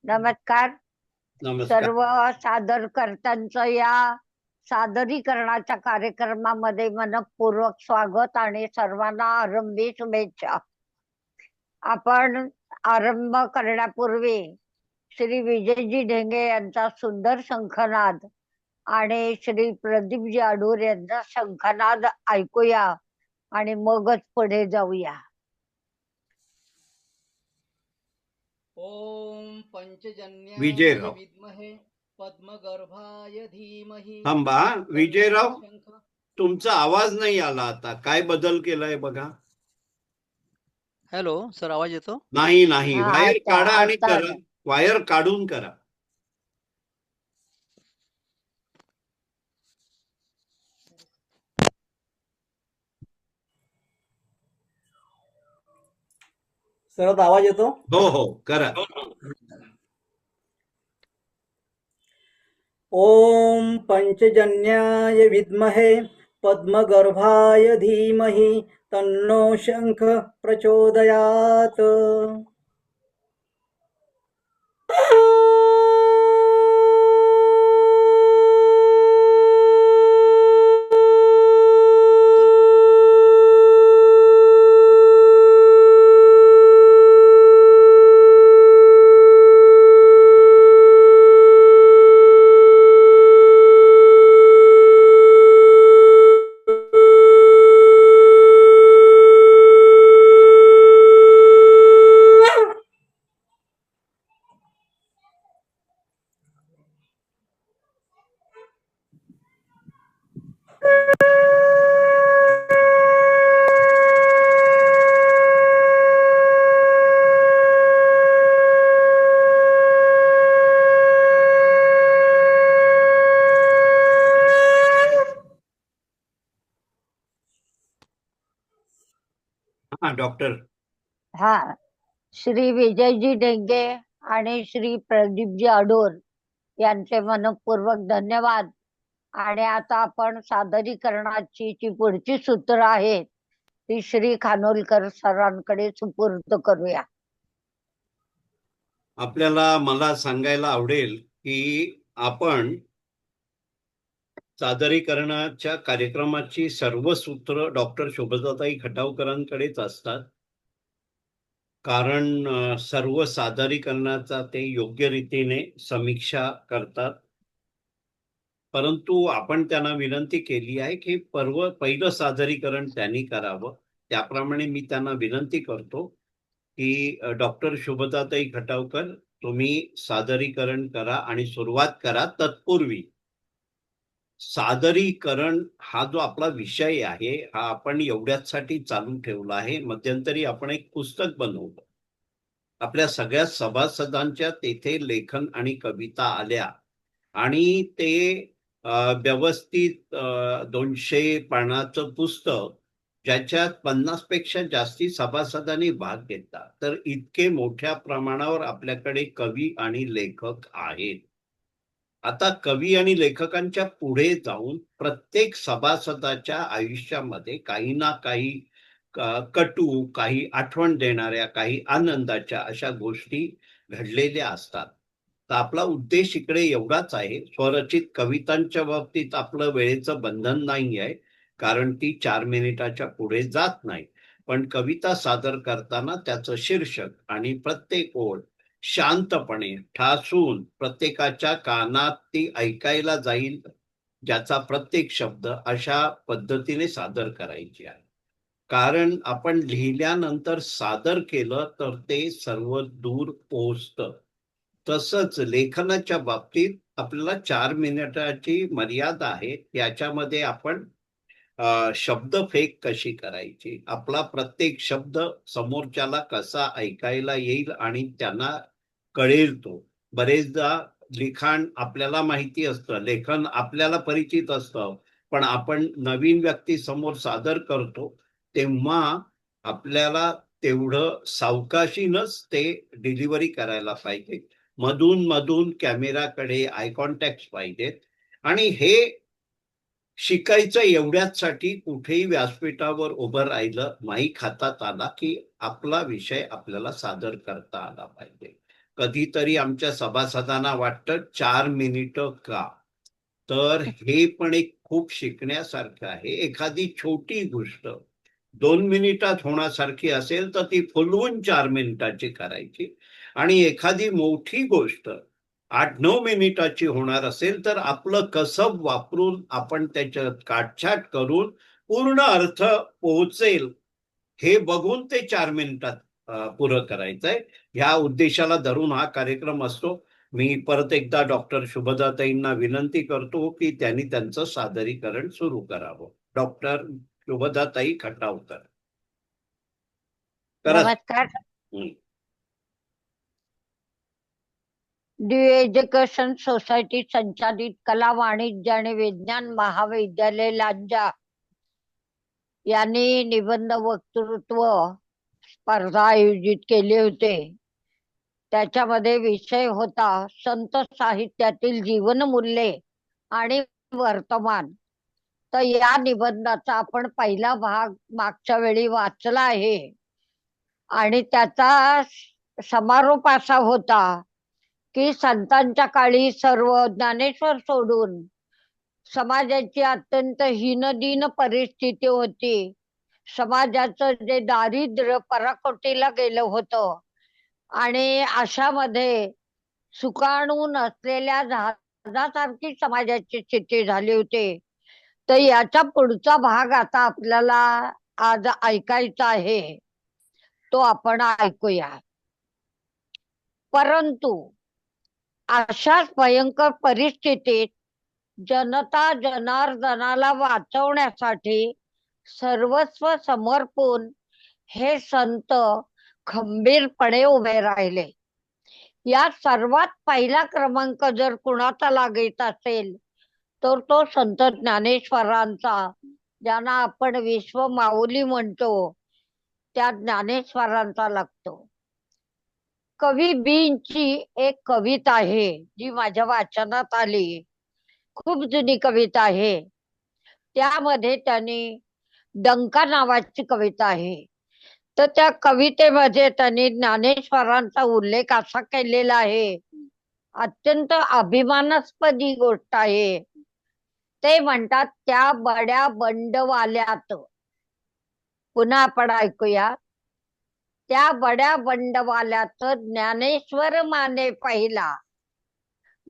नमस्कार. नमस्कार. सर्व सादरकर्त्यांचं या सादरीकरणाच्या कार्यक्रमामध्ये मनपूर्वक स्वागत आणि सर्वांना आरंभी शुभेच्छा. आपण आरंभ करण्यापूर्वी श्री विजयजी ढेंगे यांचा सुंदर शंखनाद आणि श्री प्रदीपजी आडूर यांचा शंखनाद ऐकूया आणि मगच पुढे जाऊया. ओम पंचजन्याय विजयराव. विद्महे पद्मगर्भाय धीमहि. थांबा विजयराव, तुमचा आवाज नाही आला. आता काय बदल केलाय बघा. हॅलो सर, आवाज येतो? नाही नाही, हा, वायर आता- काढा आणि आता- करा. वायर काढून करा. सर आता आवाज येतो? हो हो, करा. ओम पंचजन्याय विद्महे पद्मगर्भाय धीमहि तन्नो शंख प्रचोदयात्. हा डॉक्टर. हा, श्री विजयजी ढेंगे आणि श्री प्रदीपजी आडूर यांचे मनपूर्वक धन्यवाद. आणि आता आपण सादरीकरणाची जी पुढची सूत्र आहेत ती श्री खानोलकर सरांकडे सुपूर्द करूया. मला सांगायला आवडेल की आपण सादरीकरणाच्या कार्यक्रमाची सर्व सूत्र डॉक्टर शोभताताई खटावकरांकडेच असतात. कारण सर्व सादरीकरणाचा ते योग्य रीतीने समीक्षा करतात. परंतु आपण त्यांना विनंती केली आहे की पहिलं सादरीकरण त्यांनी करावं. त्याप्रमाणे मी त्यांना विनंती करतो की डॉक्टर शोभताताई खटावकर, तुम्ही सादरीकरण करा आणि सुरुवात करा. तत्पूर्वी सादरीकरण हा जो आपला विषय आहे हा आपण एवढ्यासाठी चालू ठेवला आहे. मध्यंतरी आपण एक पुस्तक बनवलं. आपल्या सगळ्या सभासदांच्या तेथे लेखन आणि कविता आल्या आणि ते व्यवस्थित 200 पानाचं पुस्तक, ज्याच्यात 50 पेक्षा जास्ती सभासदांनी भाग घेतला. तर इतके मोठ्या प्रमाणावर आपल्याकडे कवी आणि लेखक आहेत. आता कवी आणि लेखकांच्या पुढे जाऊन प्रत्येक सभासदाच्या आयुष्यामध्ये काही ना काही कटू, काही आठवण देणाऱ्या, काही आनंदाच्या अशा गोष्टी घडलेल्या असतात. तर आपला उद्देश इकडे एवढाच आहे. स्वरचित कवितांच्या बाबतीत आपलं वेळेचं बंधन नाही आहे, कारण ती 4 मिनिटाच्या पुढे जात नाही. पण कविता सादर करताना त्याचं शीर्षक आणि प्रत्येक ओळ शांतपणे ठासून प्रत्येकाच्या कानात ती ऐकायला जाईल, ज्याचा प्रत्येक शब्द अशा पद्धतीने सादर करायची आहे. कारण आपण लिहिल्यानंतर सादर केलं तर ते सर्व दूर पोहोचतं. तसंच लेखनाच्या बाबतीत आपल्याला 4 मिनिटाची मर्यादा आहे. याच्यामध्ये आपण शब्दफेक कशी करायची, आपला प्रत्येक शब्द समोरच्याला कसा ऐकायला येईल आणि त्यांना कळेल तो. बरेचदा लिखाण आपल्याला माहिती असतं, लेखन आपल्याला परिचित असतं, पण आपण नवीन व्यक्ती समोर सादर करतो तेव्हा आपल्याला तेवढं सावकाशीनच ते डिलिव्हरी करायला पाहिजे. मधून मधून कॅमेराकडे आय कॉन्टॅक्ट पाहिजेत. आणि हे शिकायचं एवढ्याचसाठी कुठेही व्यासपीठावर उभं राहिलं, माईक हातात आला की आपला विषय आपल्याला सादर करता आला पाहिजे. कधीतरी आमच्या सभासदांना वाटतं 4 मिनिटं का? तर हे पण एक खूप शिकण्यासारखं आहे. एखादी छोटी गोष्ट 2 मिनिटात होण्यासारखी असेल तर ती फुलवून 4 मिनिटाची करायची, आणि एखादी मोठी गोष्ट 8-9 मिनिटाची होणार असेल तर आपलं कसब वापरून आपण त्याच्यात काटछाट करून पूर्ण अर्थ पोहोचेल हे बघून ते 4 मिनिटात पुरं करायचंय. ह्या उद्देशाला धरून हा कार्यक्रम असतो. मी परत एकदा डॉक्टर शुभदाताईंना विनंती करतो की त्यांनी त्यांचं सादरीकरण सुरू करावं. डॉक्टर शुभदाताई खटावकर. नमस्कार. न्यू एज्युकेशन सोसायटी संचालित कला, वाणिज्य आणि विज्ञान महाविद्यालय लांजा यांनी निबंध वक्तृत्व स्पर्धा आयोजित केले होते. त्याच्यामध्ये विषय होता संत साहित्यातील जीवनमूल्ये आणि वर्तमान. तर या निबंधाचा आपण पहिला भाग मागच्या वेळी वाचला आहे आणि त्याचा समारोप असा होता की संतांच्या काळी सर्व ज्ञानेश्वर सोडून समाजाची अत्यंत हीनदीन परिस्थिती होती. समाजाचं जे दारिद्र्य पराकोटीला गेलं होतं आणि अशामध्ये सुकाणू नसलेल्या जहाजासारखी समाजाची स्थिती झाली होती. तर याचा पुढचा भाग आता आपल्याला आज ऐकायचा आहे, तो आपण ऐकूया. परंतु अशाच भयंकर परिस्थितीत जनता जनार्दनाला वाचवण्यासाठी सर्वस्व समर्पून हे संत खंबीरपणे उभे राहिले. या सर्वात पहिला क्रमांक जर कुणाचा लागत असेल तर तो संत ज्ञानेश्वरांचा, ज्यांना आपण विश्व माऊली म्हणतो, त्या ज्ञानेश्वरांचा लागतो. कवी बींची एक कविता आहे जी माझ्या वाचनात आली. खूप जुनी कविता आहे. त्यामध्ये त्यांनी डंका नावाची कविता आहे. तर त्या कवितेमध्ये त्यांनी ज्ञानेश्वरांचा उल्लेख असा केलेला आहे, अत्यंत अभिमानास्पद गोष्ट आहे. ते म्हणतात त्या बड्या बंडवाल्यात. पुन्हा आपण ऐकूया. त्या बड्या बंडवाल्यात ज्ञानेश्वर माने पहिला,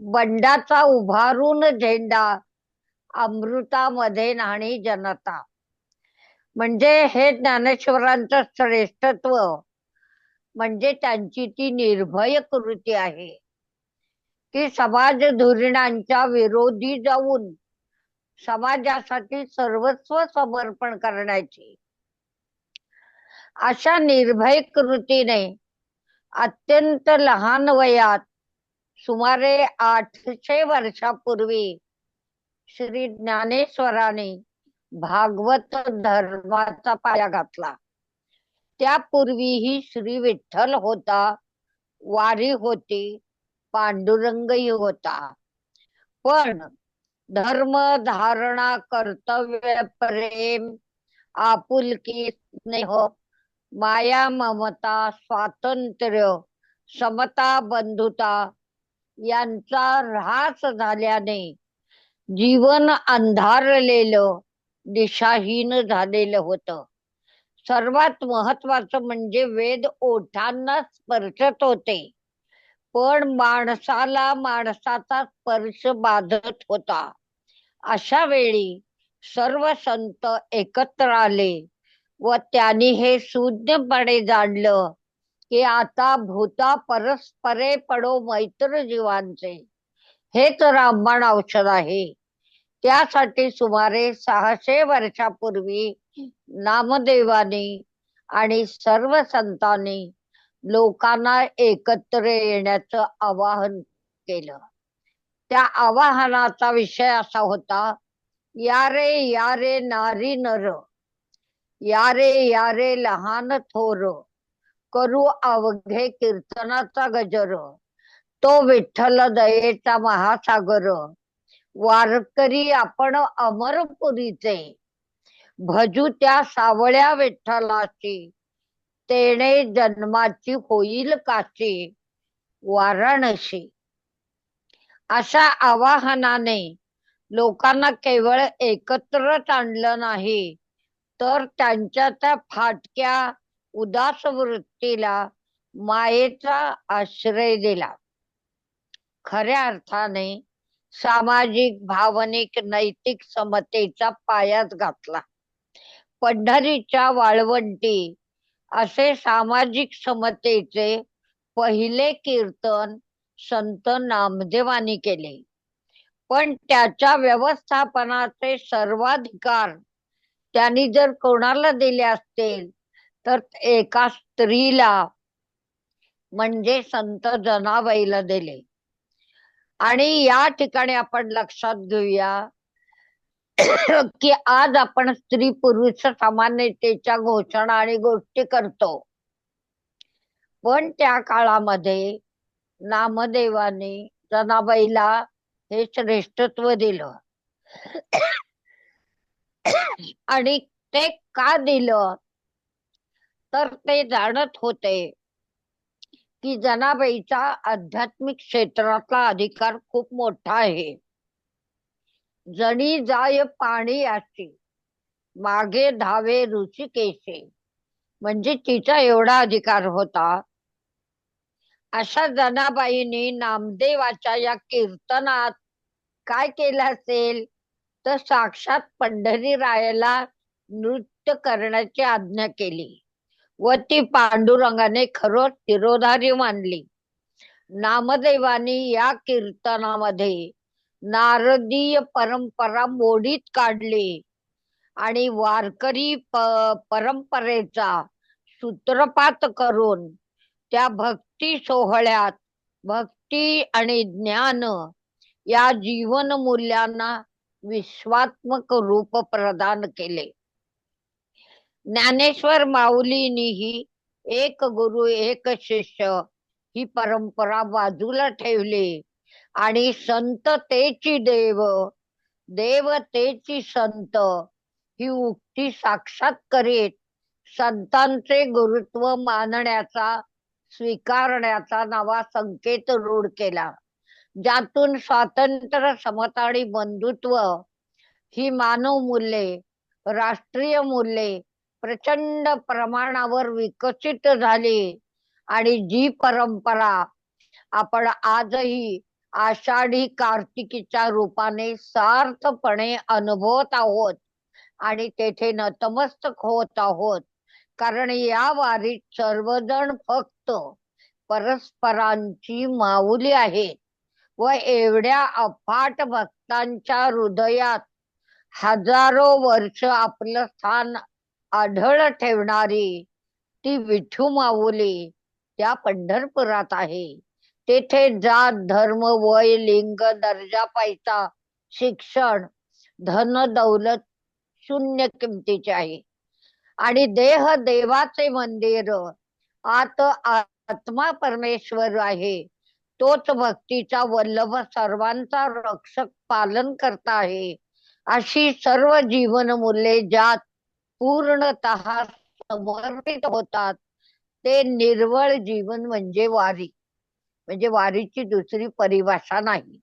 बंडाचा उभारून झेंडा, अमृतामध्ये न्हाणी जनता. म्हणजे हे ज्ञानेश्वरांचं श्रेष्ठत्व म्हणजे त्यांची ती निर्भय कृती आहे की समाज धुरीणांच्या विरोधी जाऊन समाजासाठी सर्वस्व समर्पण करण्याची. अशा निर्भय कृतीने अत्यंत लहान वयात सुमारे 800 वर्षापूर्वी श्री ज्ञानेश्वरांनी भागवत धर्माचा पाया घातला. त्यापूर्वीही श्री विठ्ठल होता, वारी होती, पांडुरंगही होता. पण धर्म धारणा, कर्तव्य, प्रेम, आपुलकी, स्नेह, माया, ममता, स्वातंत्र्य, समता, बंधुता यांचा ऱ्हास झाल्याने जीवन अंधारलेलं, दिशाहीन झालेलं होतं. सर्वात महत्वाचं म्हणजे वेद ओठांना स्पर्शत होते, पण माणसाला माणसाचा स्पर्श बाधत होता. अशा वेळी सर्व संत एकत्र आले व त्यांनी हे शून्यपणे जाणलं की आता भूता परस्परे पडो मैत्र जीवांचे, हेच रामबाण औषध आहे. त्यासाठी सुमारे 600 वर्षापूर्वी नामदेवानी आणि सर्व संतांनी लोकांना एकत्र येण्याचं आवाहन केलं. त्या आवाहनाचा विषय असा होता, या रे नारी नर, या रे लहान थोर, करू अवघे कीर्तनाचा गजर, तो विठ्ठल दयेचा महासागर, वारकरी आपण अमरपुरीचे, भजू त्या सावळ्या विठ्ठलाची, तेणे जन्माची होईल काशी, वाराणसी अशा आवाहनाने लोकांना केवळ एकत्रच आणलं नाही, तर त्यांच्या त्या फाटक्या उदास वृत्तीला मायेचा आश्रय दिला. खऱ्या अर्थाने सामाजिक, भावनिक, नैतिक समतेचा पायाच घातला. पंढरीच्या वाळवंटी असे सामाजिक समतेचे पहिले कीर्तन संत नामदेवांनी केले. पण त्याच्या व्यवस्थापनाचे सर्वाधिकार त्यांनी जर कोणाला दिले असतील तर एका स्त्रीला म्हणजे संत जनाबाईला दिले. आणि या ठिकाणी आपण लक्षात घेऊया की आज आपण स्त्री पुरुष समानतेच्या घोषणा आणि गोष्टी करतो, पण त्या काळामध्ये नामदेवाने जनाबाईला हे श्रेष्ठत्व दिलं. आणि ते का दिलं, तर ते जाणत होते की जनाबाईचा आध्यात्मिक क्षेत्रातला अधिकार खूप मोठा आहे. जणी जाय पाणी अशी मागे धावे ऋषिकेशी, म्हणजे तिचा एवढा अधिकार होता. अशा जनाबाईंनी नामदेवाच्या या कीर्तनात काय केलं असेल, तर साक्षात पंढरीरायाला नृत्य करण्याची आज्ञा केली व ती पांडुरंगाने खरोच शिरोधारी मानली. नामदेवानी या कीर्तनामध्ये नारदीय परंपरा मोडीत काढली आणि वारकरी परंपरेचा सूत्रपात करून त्या भक्ती सोहळ्यात भक्ती आणि ज्ञान या जीवन मूल्यांना विश्वात्मक रूप प्रदान केले. ज्ञानेश्वर माऊलींनीही एक गुरु एक शिष्य ही परंपरा बाजूला ठेवली आणि संत तेची देव, देव तेची संत ही उक्ती साक्षात करीत संतांचे गुरुत्व मानण्याचा, स्वीकारण्याचा नवा संकेत रूढ केला, ज्यातून स्वातंत्र्य, समता आणि बंधुत्व ही मानव मूल्ये, राष्ट्रीय मूल्ये प्रचंड प्रमाणावर विकसित झाली. आणि जी परंपरा आपण आजही आषाढी कार्तिकीच्या रूपाने सार्थपणे अनुभवत आहोत आणि तेथे नतमस्तक होत आहोत. कारण या वारीत सर्वजण फक्त परस्परांची माऊली आहेत व एवढ्या अफाट भक्तांच्या हृदयात हजारो वर्ष आपलं स्थान आढळ ठेवणारी ती विठू माऊली त्या पंढरपुरात आहे. तेथे जात, धर्म, वय, लिंग, दर्जा, पैसा, शिक्षण, धन, दौलत शून्य किमतीचे आहे. आणि देह देवाचे मंदिर, आत आत्मा परमेश्वर आहे. तोच भक्तीचा वल्लभ, सर्वांचा रक्षक, पालन करता आहे. अशी सर्व जीवन मूल्ये ज्यात पूर्णतः समर्पित होतात ते निर्वळ जीवन म्हणजे वारी. म्हणजे वारीची दुसरी परिभाषा नाही.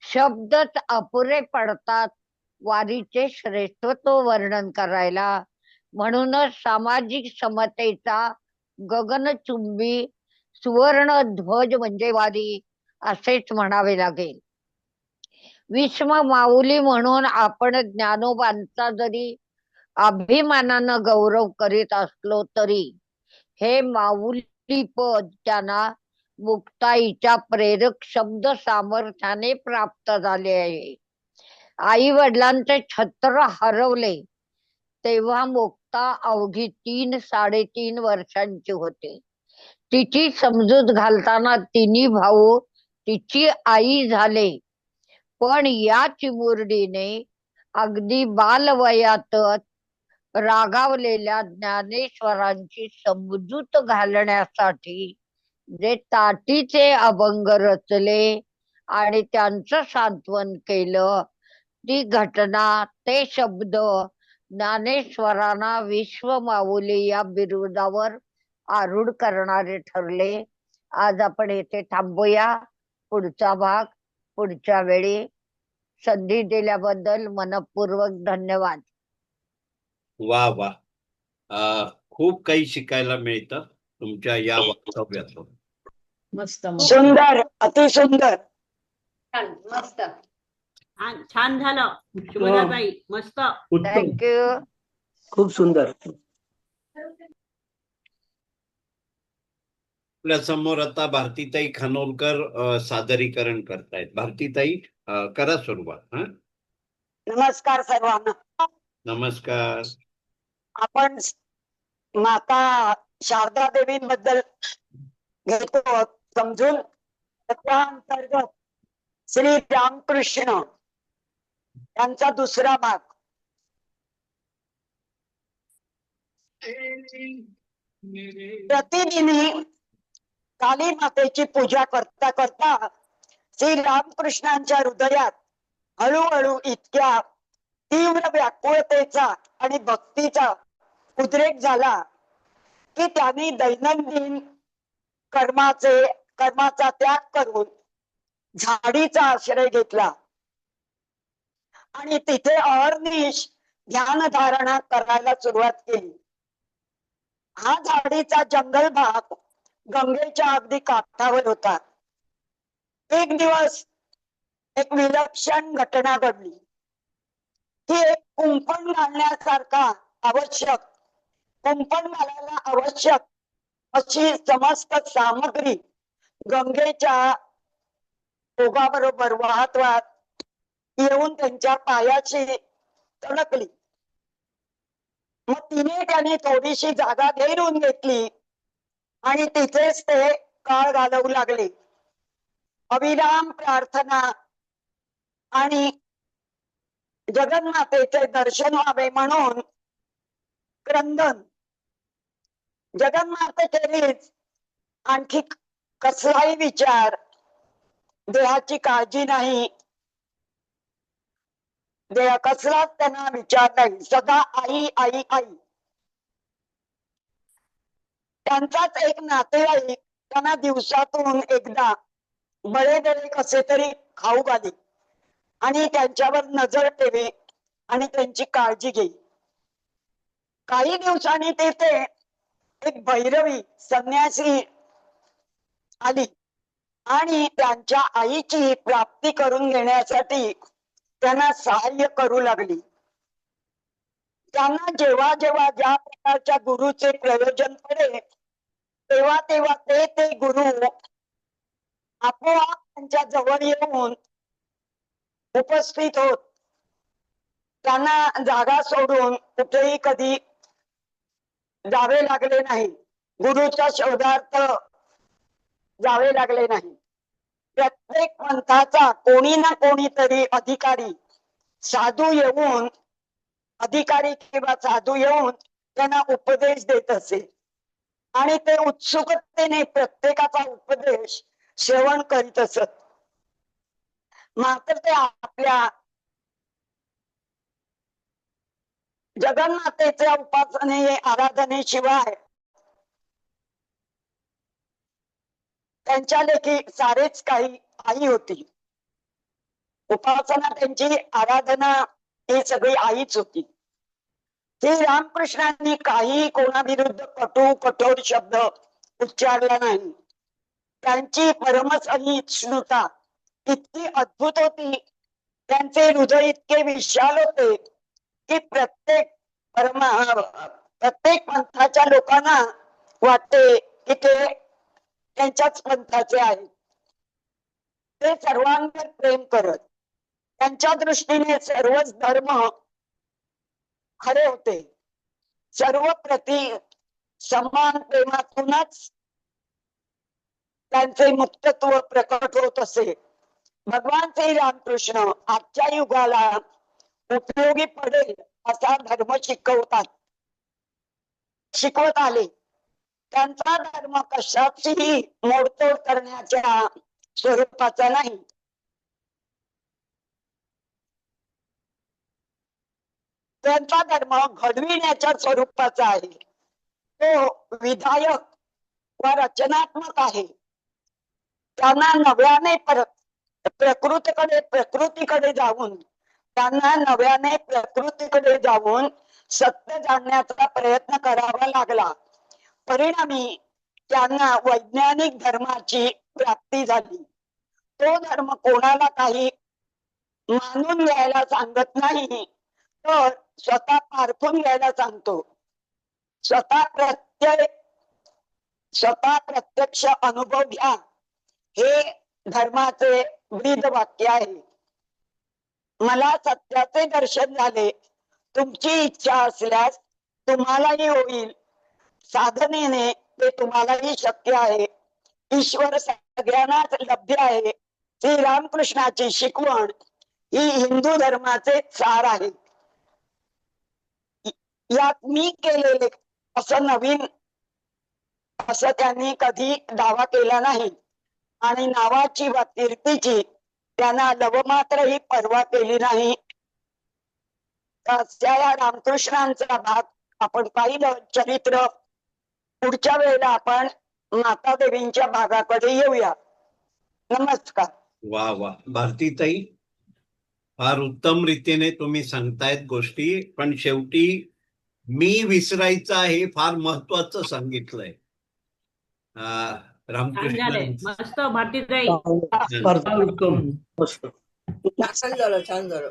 शब्दच अपुरे पडतात वारीचे श्रेष्ठत्व वर्णन करायला. म्हणूनच सामाजिक समतेचा गगनचुंबी सुवर्ण ध्वज म्हणजे वारी असेच म्हणावे लागेल. विश्व माऊली म्हणून आपण ज्ञानोबांचा जरी अभिमानानं गौरव करीत असलो तरी हे माऊली पद त्यांना मुक्ताईच्या प्रेरक शब्द सामर्थ्याने प्राप्त झाले आहे. आई वडिलांचे छत्र हरवले तेव्हा मुक्ता अवघी 3-3.5 वर्षांची होते. तिची समजूत घालताना तिन्ही भाऊ तिची आई झाले. पण या चिमुरडीने अगदी बालवयातच रागावलेल्या ज्ञानेश्वरांची समजूत घालण्यासाठी जे ताटीचे अभंग रचले आणि त्यांचं सांत्वन केलं, ती घटना, ते शब्द ज्ञानेश्वरांना विश्व माऊली या बिरुदावर आरूढ करणारे ठरले. आज आपण येथे थांबूया. पुढचा भाग पुढच्या वेळी. संधी दिल्याबद्दल मनपूर्वक धन्यवाद. वा वा. खूप काही शिकायला मिळतं तुमच्या या वक्तव्यातून. मस्त सुंदर, अतिसुंदर. मस्त. छान झालं शुभदाताई, मस्त. उत्तम, थँक्यू. खूप सुंदर. आपल्या समोर आता भारतीताई खानोलकर सादरीकरण करतायत. भारतीताई, करा सुरुवात. नमस्कार सर्वांना. नमस्कार. आपण माता शारदा देवींबद्दल घेतो समजून. त्या अंतर्गत श्री रामकृष्ण यांचा दुसरा भाग. प्रतिदिनी काली मातेची पूजा करता करता श्री रामकृष्णांच्या हृदयात हळूहळू इतक्या तीव्र व्याकुळतेचा आणि भक्तीचा उद्रेक झाला की त्यांनी दैनंदिन कर्माचा त्याग करून झाडीचा आश्रय घेतला आणि तिथे अहर्निश ध्यान धारणा करायला सुरुवात केली. हा झाडीचा जंगल भाग गंगेच्या अगदी काठावर होता. एक दिवस एक विलक्षण घटना घडली की एक कुंपण घालण्यासारखा आवश्यक, कुंपण घालायला आवश्यक अशी समस्त सामग्री गंगेच्या ओघाबरोबर वाहत वाहत येऊन त्यांच्या पायाशी तडकली. मग त्याने थोडीशी जागा घेरून घेतली आणि तिथेच ते काळ घालवू लागले. अविराम प्रार्थना आणि जगन्मातेचे दर्शन व्हावे म्हणून क्रंदन. जगन्मातेखेरीज आणखी कसलाही विचार, देहाची काळजी नाही, कसलाच त्यांना विचार नाही. सदा आई आई आई. त्यांचाच एक नातेवाईक त्यांना दिवसातून एकदा बळे कसे तरी खाऊ घाले आणि त्यांच्यावर नजर ठेवे आणि त्यांची काळजी घे. काही दिवसांनी तिथे एक भैरवी संन्यासी आली आणि त्यांच्या आईची प्राप्ती करून घेण्यासाठी त्यांना सहाय्य करू लागली. त्यांना जेव्हा जेव्हा ज्या प्रकारच्या गुरुचे प्रयोजन पडे तेव्हा तेव्हा ते गुरु आपोआप त्यांच्या जवळ येऊन उपस्थित होत. त्यांना जागा सोडून कुठेही कधी जावे लागले नाही, गुरुच्या शोधार्थ जावे लागले नाही. प्रत्येक पंथाचा कोणी ना कोणीतरी अधिकारी किंवा साधू येऊन त्यांना उपदेश देत असे आणि ते उत्सुकतेने प्रत्येकाचा उपदेश श्रवण करीत असत. मात्र ते आपल्या जगन्मातेच्या उपासने आराधनेशिवाय त्यांच्या लेखी सारेच काही आई होती. उपासना त्यांची, आराधना ही सगळी आईच होती. श्री रामकृष्णांनी काही कोणाविरुद्ध कठोर शब्द उच्चारला नाही. त्यांची परमसहिष्णुता इतकी अद्भुत होती, त्यांचे हृदय इतके विशाल होते की प्रत्येक पंथाच्या लोकांना वाटते की ते त्यांच्याच पंथाचे आहेत. ते सर्वांवर प्रेम करत. त्यांच्या दृष्टीने सर्वच धर्म खरे होते. सर्व प्रति समान प्रेमातूनच त्यांचे मुक्तत्व प्रकट होत असे. भगवान श्री रामकृष्ण आजच्या युगाला उपयोगी पडेल असा धर्म शिकवत आले. त्यांचा धर्म कशाचीही मोडतोड करण्याच्या स्वरूपाचा नाही. त्यांचा धर्म घडविण्याच्या स्वरूपाचा आहे. तो विधायक व रचनात्मक आहे. त्यांना नव्याने परत प्रकृतीकडे जाऊन त्यांना नव्याने प्रकृतीकडे जाऊन सत्य जाणण्याचा प्रयत्न करावा लागला. परिणामी त्यांना वैज्ञानिक धर्माची प्राप्ती झाली. तो धर्म कोणाला काही मानून घ्यायला सांगत नाही, तर स्वतः पारखून घ्यायला सांगतो. स्वतः प्रत्यक्ष अनुभव घ्या, हे धर्माचे ब्रीद वाक्य आहे. मला सत्याचे दर्शन झाले. तुमची इच्छा असल्यास तुम्हालाही होईल. साधनेने ते तुम्हालाही शक्य आहे. ईश्वर सगळ्यांनाच लभ्य आहे. श्री रामकृष्णाची शिकवण ही हिंदू धर्माचे सार आहे. यात मी केलेले असं नवीन असं त्यांनी कधी दावा केला नाही आणि नावाची व कीर्तीची त्यांना लवमात्रही पर्वा केली नाही. त्या रामकृष्णांचा भाग आपण पाहिलं चरित्र. पुढच्या वेळेला आपण माता देवींच्या भागाकडे येऊया. नमस्कार. वा वा भारतीताई, फार उत्तम रीतीने तुम्ही सांगतायत गोष्टी, पण शेवटी मी विसरायचं आहे फार महत्वाचं सांगितलंय. छान झालंय. रामकृष्ण मस्त भारतीताई. फार उत्तम. मस्त. छान झालं, छान झालं.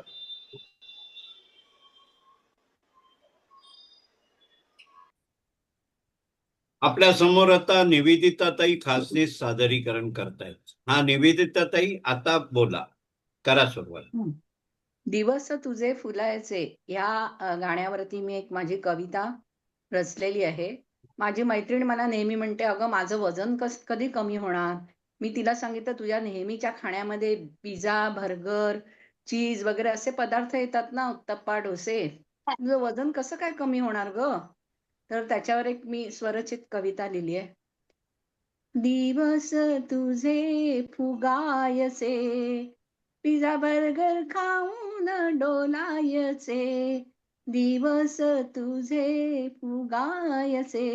आपल्या समोर आता निवेदिताताई खासगी सादरीकरण करतायत. हा निवेदिताताई, आता बोला, करा सुरुवात. दिवस तुझे फुलायचे या गाण्यावरती मी एक माझी कविता रचलेली आहे. माझी मैत्रीण मला नेहमी म्हणते, अगं माझं वजन कधी कमी होणार. मी तिला सांगितलं, तुझ्या नेहमीच्या खाण्यामध्ये पिझ्झा, बर्गर, चीज वगैरे असे पदार्थ येतात ना, उत्तप्पा, डोसे, तुझं वजन कसं काय कमी होणार ग. तर त्याच्यावर एक मी स्वरचित कविता लिहिली आहे. दिवस तुझे फुगायचे, पिझ्झा बर्गर खाऊन डोलायचे. दिवस तुझे फुगायचे,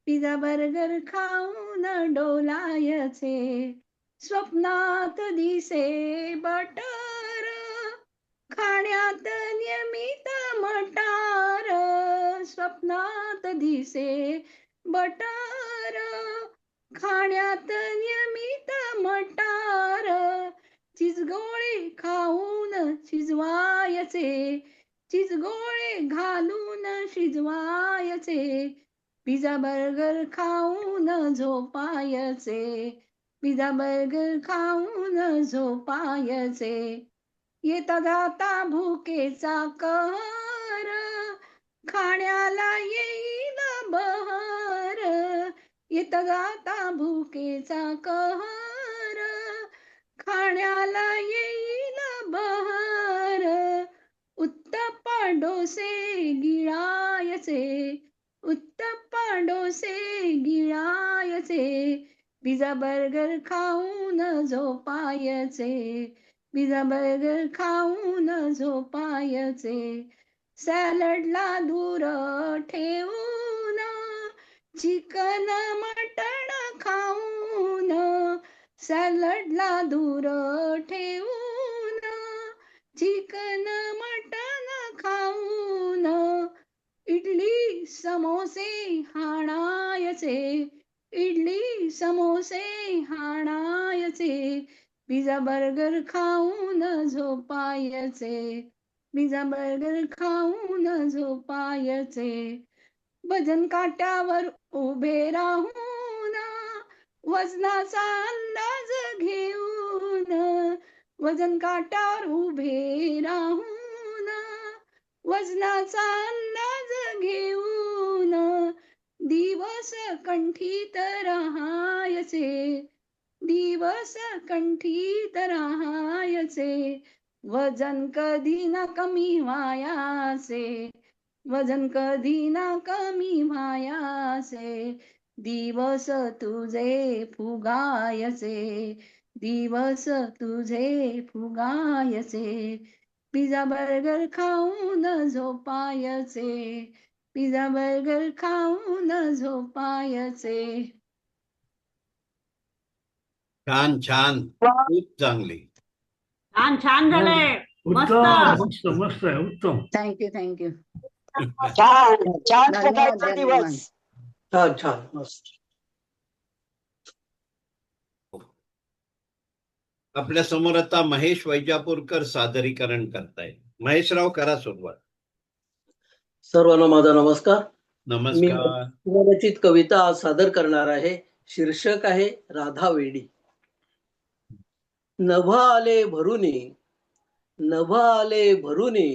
पिझ्झा बर्गर खाऊन डोलायचे. स्वप्नात दिसे बटर, खाण्यात नियमित मटार. स्वप्नात दिसे बटर, खाण्यात नियमित मटार. चिजगोळे खाऊन शिजवायचे, चिजगोळे घालून शिजवायचे. पिझ्झा बर्गर खाऊन झोपायचे, पिझ्झा बर्गर खाऊन झोपायचे. येता जाता भुकेचा कहर, खाण्याला येईल बहर. येता जाता भुकेचा कहर, खाण्याला येईल बहर. उत्तप्पा डोसे गिळायचे, उत्तप्पा डोसे गिळायचे. पिझ्झा बर्गर खाऊन झोपायचे, पिझ्झा बर्गर खाऊन झोपायचे. सॅलडला दूर ठेवून, चिकन मटण खाऊन. सॅलडला दूर ठेवून, चिकन मटण खाऊन. इडली समोसे हाणायचे, इडली समोसे हाणायचे. पिझ्झा बर्गर खाऊन झोपायचे, पिझ्झा बर्गर खाऊन झोपायचे. वजन काट्यावर उभे राहून, वजनाचा अंदाज घेऊन. वजन काट्यावर उभे राहून, वजनाचा अंदाज घेऊन. दिवस कंठीत राहायचे, दिवस कंठीत राहायचे. वजन कधी ना कमी व्हायाचे, वजन कधी ना कमी व्हायाचे. दिवस तुझे फुगायचे, दिवस तुझे फुगायचे. पिझ्झा बर्गर खाऊन झोपायचे, पिझ्झा बर्गर खाऊन झोपायचे. छान छान, वा, खूप चांगली. छान छान झालंय. मस्त. उत्तम मस्त मस्त आहे उत्तम. Thank you thank you. छान छान धन्यवाद फुगायचा धन्यवाद. दिवस. छान छान मस्त. आपल्या समोर आता महेश वैजापूरकर सादरीकरण करतायत. महेशराव, करा सुरुवात. सर्वांना माझा नमस्कार. मी नमस्कार. स्वरचित कविता आज सादर करणार आहे. शीर्षक आहे राधा वेडी. नभ आले भरुनी, नभ आले भरुनी,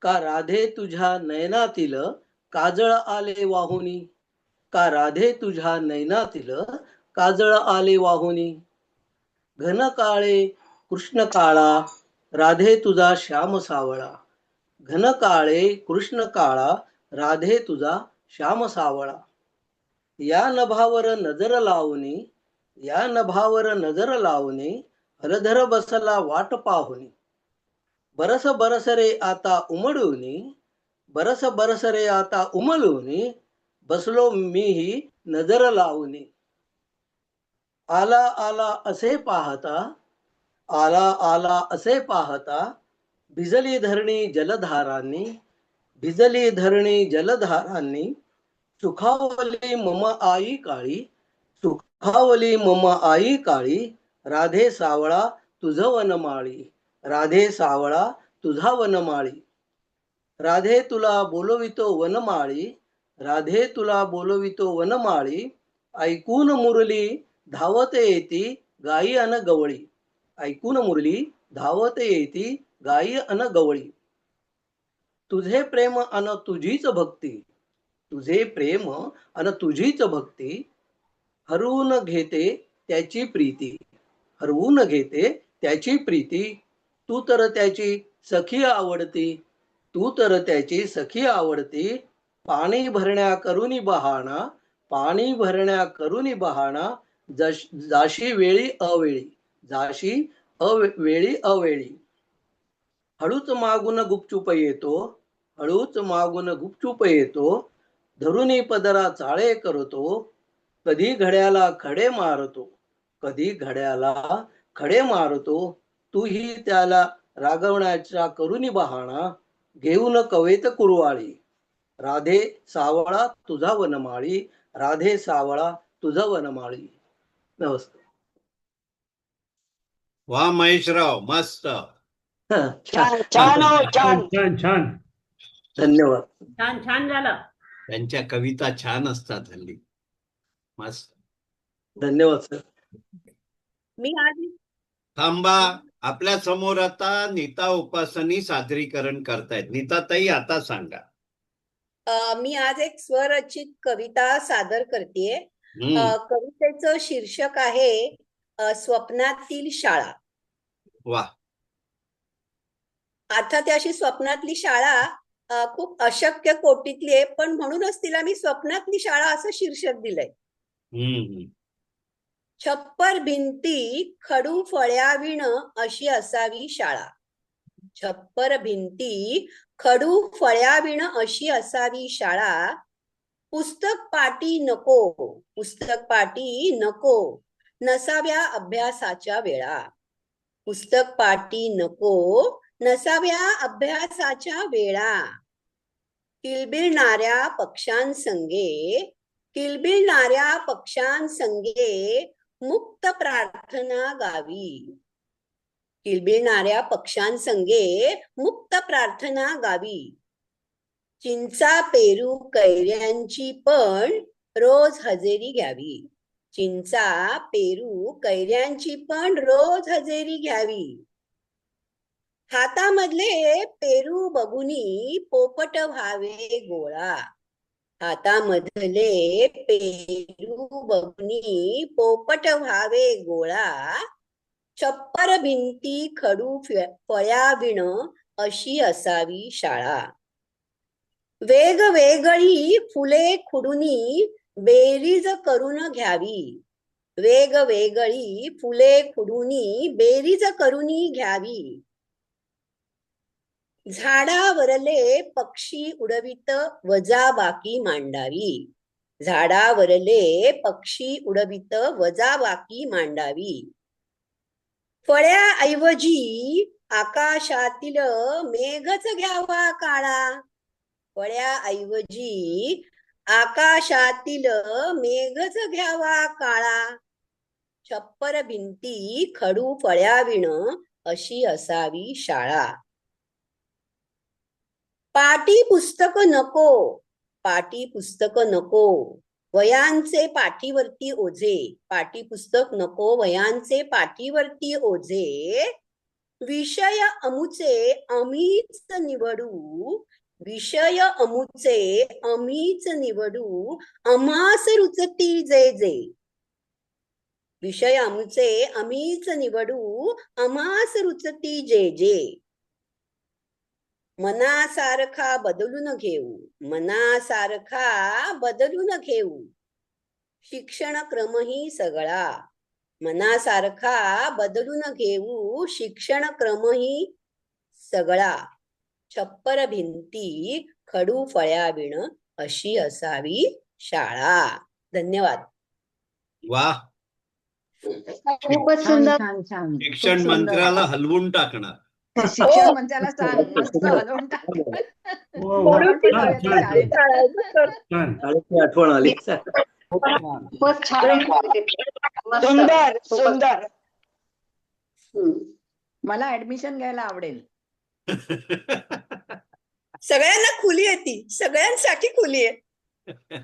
का राधे तुझ्या नयनातील काजळ आले वाहुनी, का राधे तुझ्या नयनातील काजळ आले वाहुनी. घन काळे कृष्ण काळा, राधे तुझा श्याम सावळा, घन काळे कृष्ण काळा, राधे तुझा श्याम सावळा. या नभावर नजर लावणी, या नभावर नजर लावणी, हरधर बसला वाट पाहुनी. बरस बरस रे आता उमडूनी, बरस बरस रे आता उमलूनी, बसलो मीही नजर लावणी. आला आला असे पाहता, आला आला असे पाहता, भिजली धरणी जलधारांनी, भिजली धरणी जलधारांनी, सुखावली मम आई काळी, सुखावली मम आई काळी, राधे सावळा तुझ वनमाळी, राधे सावळा तुझा वनमाळी. राधे तुला बोलवितो वनमाळी, राधे तुला बोलवितो वनमाळी, ऐकून मुरली धावत येती गायी अन गवळी, ऐकून मुरली धावत येती गायी अन गवळी. तुझे प्रेम अन तुझीच भक्ती, तुझे प्रेम अन तुझीच भक्ती, हरवून घेते त्याची प्रीती, हरवून घेते त्याची प्रीती. तू तर त्याची सखी आवडती, तू तर त्याची सखी आवडती, पाणी भरण्या करुनी बहाणा, पाणी भरण्या करुनी बहाणा, जाशी वेळी अवेळी, जाशी वेळी अवेळी. हळूच मागून गुपचूप येतो, हळूच मागून गुपचूप येतो, धरुनी पदरा चाळे करतो, कधी घड्याला खडे मारतो, कधी घड्याला खडे मारतो. तूही त्याला रागवण्याचा करुनी बहाणा, घेऊन कवेत कुरवाळी, राधे सावळा तुझा वनमाळी, राधे सावळा तुझा वनमाळी. नमस्कार. वा महेशराव, मस्त. छान छान हो छान. छान छान. धन्यवाद. छान छान झालं. त्यांच्या कविता छान असतात हल्ली. मस्त. धन्यवाद सर. मी आधी थांबा, आपल्या समोर आता नीता उपासनी सादरीकरण करतायत. नीता ताई, आता सांगा. मी आज एक स्वरचित कविता सादर करतेय. कवितेचं शीर्षक आहे स्वप्नातील शाळा. वा. अर्थात अशी स्वप्नातली शाळा खूप अशक्य कोटीतली आहे, पण म्हणूनच तिला मी स्वप्नातली शाळा असं शीर्षक दिलंय. छप्पर भिंती खडू फळ्याविण अशी असावी शाळा, छप्पर भिंती खडू फळ्याविण अशी असावी शाळा. पुस्तक पाटी नको, पुस्तक पाटी नको, नसाव्या अभ्यासाच्या वेळा, पुस्तक पाटी नको, नसाव्या अभ्यासाच्या वेळा. किलबिलणाऱ्या पक्ष्यांसंगे, किलबिलणाऱ्या पक्ष्यांसंगे मुक्त प्रार्थना गावी, किलबिलणाऱ्या पक्ष्यांसंगे मुक्त प्रार्थना गावी. चिंचा पेरू कैऱ्यांची पण रोज हजेरी घ्यावी, चिंचा पेरू कैऱ्यांची पण रोज हजेरी घ्यावी. हातामधले पेरू बघुनी पोपट व्हावे गोळा, हातामधले पेरू बघुनी पोपट व्हावे गोळा. छप्पर भिंती खडू फळ्याविण अशी असावी शाळा. वेगवेगळी फुले खुडुनी बेरीज करून घ्यावी, वेगवेगळी फुले खुडुनी बेरीज करुनी घ्यावी. झाडावरले पक्षी उडवित वजाबाकी मांडावी, झाडावरले पक्षी उडवित वजाबाकी मांडावी. फळ्याऐवजी आकाशातील मेघच घ्यावा काळा. फळ्याऐवजी आकाशातील मेघच घ्यावा काळा. छप्पर भिंती खडू फळ्याविण अशी असावी शाळा. पाटी पुस्तक नको, पाटी पुस्तक नको, वयांचे पाठीवरती ओझे. पाटी पुस्तक नको, वयांचे पाठीवरती ओझे. विषय अमुचे आम्हीच निवडू, विषय अमुचे आम्हीच निवडू, आम्हास रुचती जे जे. विषय आमुचे आम्हीच निवडू, आम्हास रुचती जे जे. मनासारखा बदलून घेऊ, मनासारखा बदलून घेऊ, शिक्षण क्रमही सगळा. मनासारखा बदलून घेऊ, शिक्षण क्रमही सगळा. छप्पर भिंती खडू फळ्याविण अशी असावी शाळा. धन्यवाद. वा, खूपच छान सुंदर. छान छान. खूप शिक्षण सुंदर. मंत्र्याला हलवून टाकणार. शिक्षण मंत्र्याला सांग मस्त हलवून टाक. म्हणून ती आपण पण जाऊया त्या शाळेत. शाळेची आठवण आली. खूपच छान. सुंदर सुंदर. मला ऍडमिशन घ्यायला आवडेल. सगळ्यांना खुली आहे ती, सगळ्यांसाठी खुली आहे.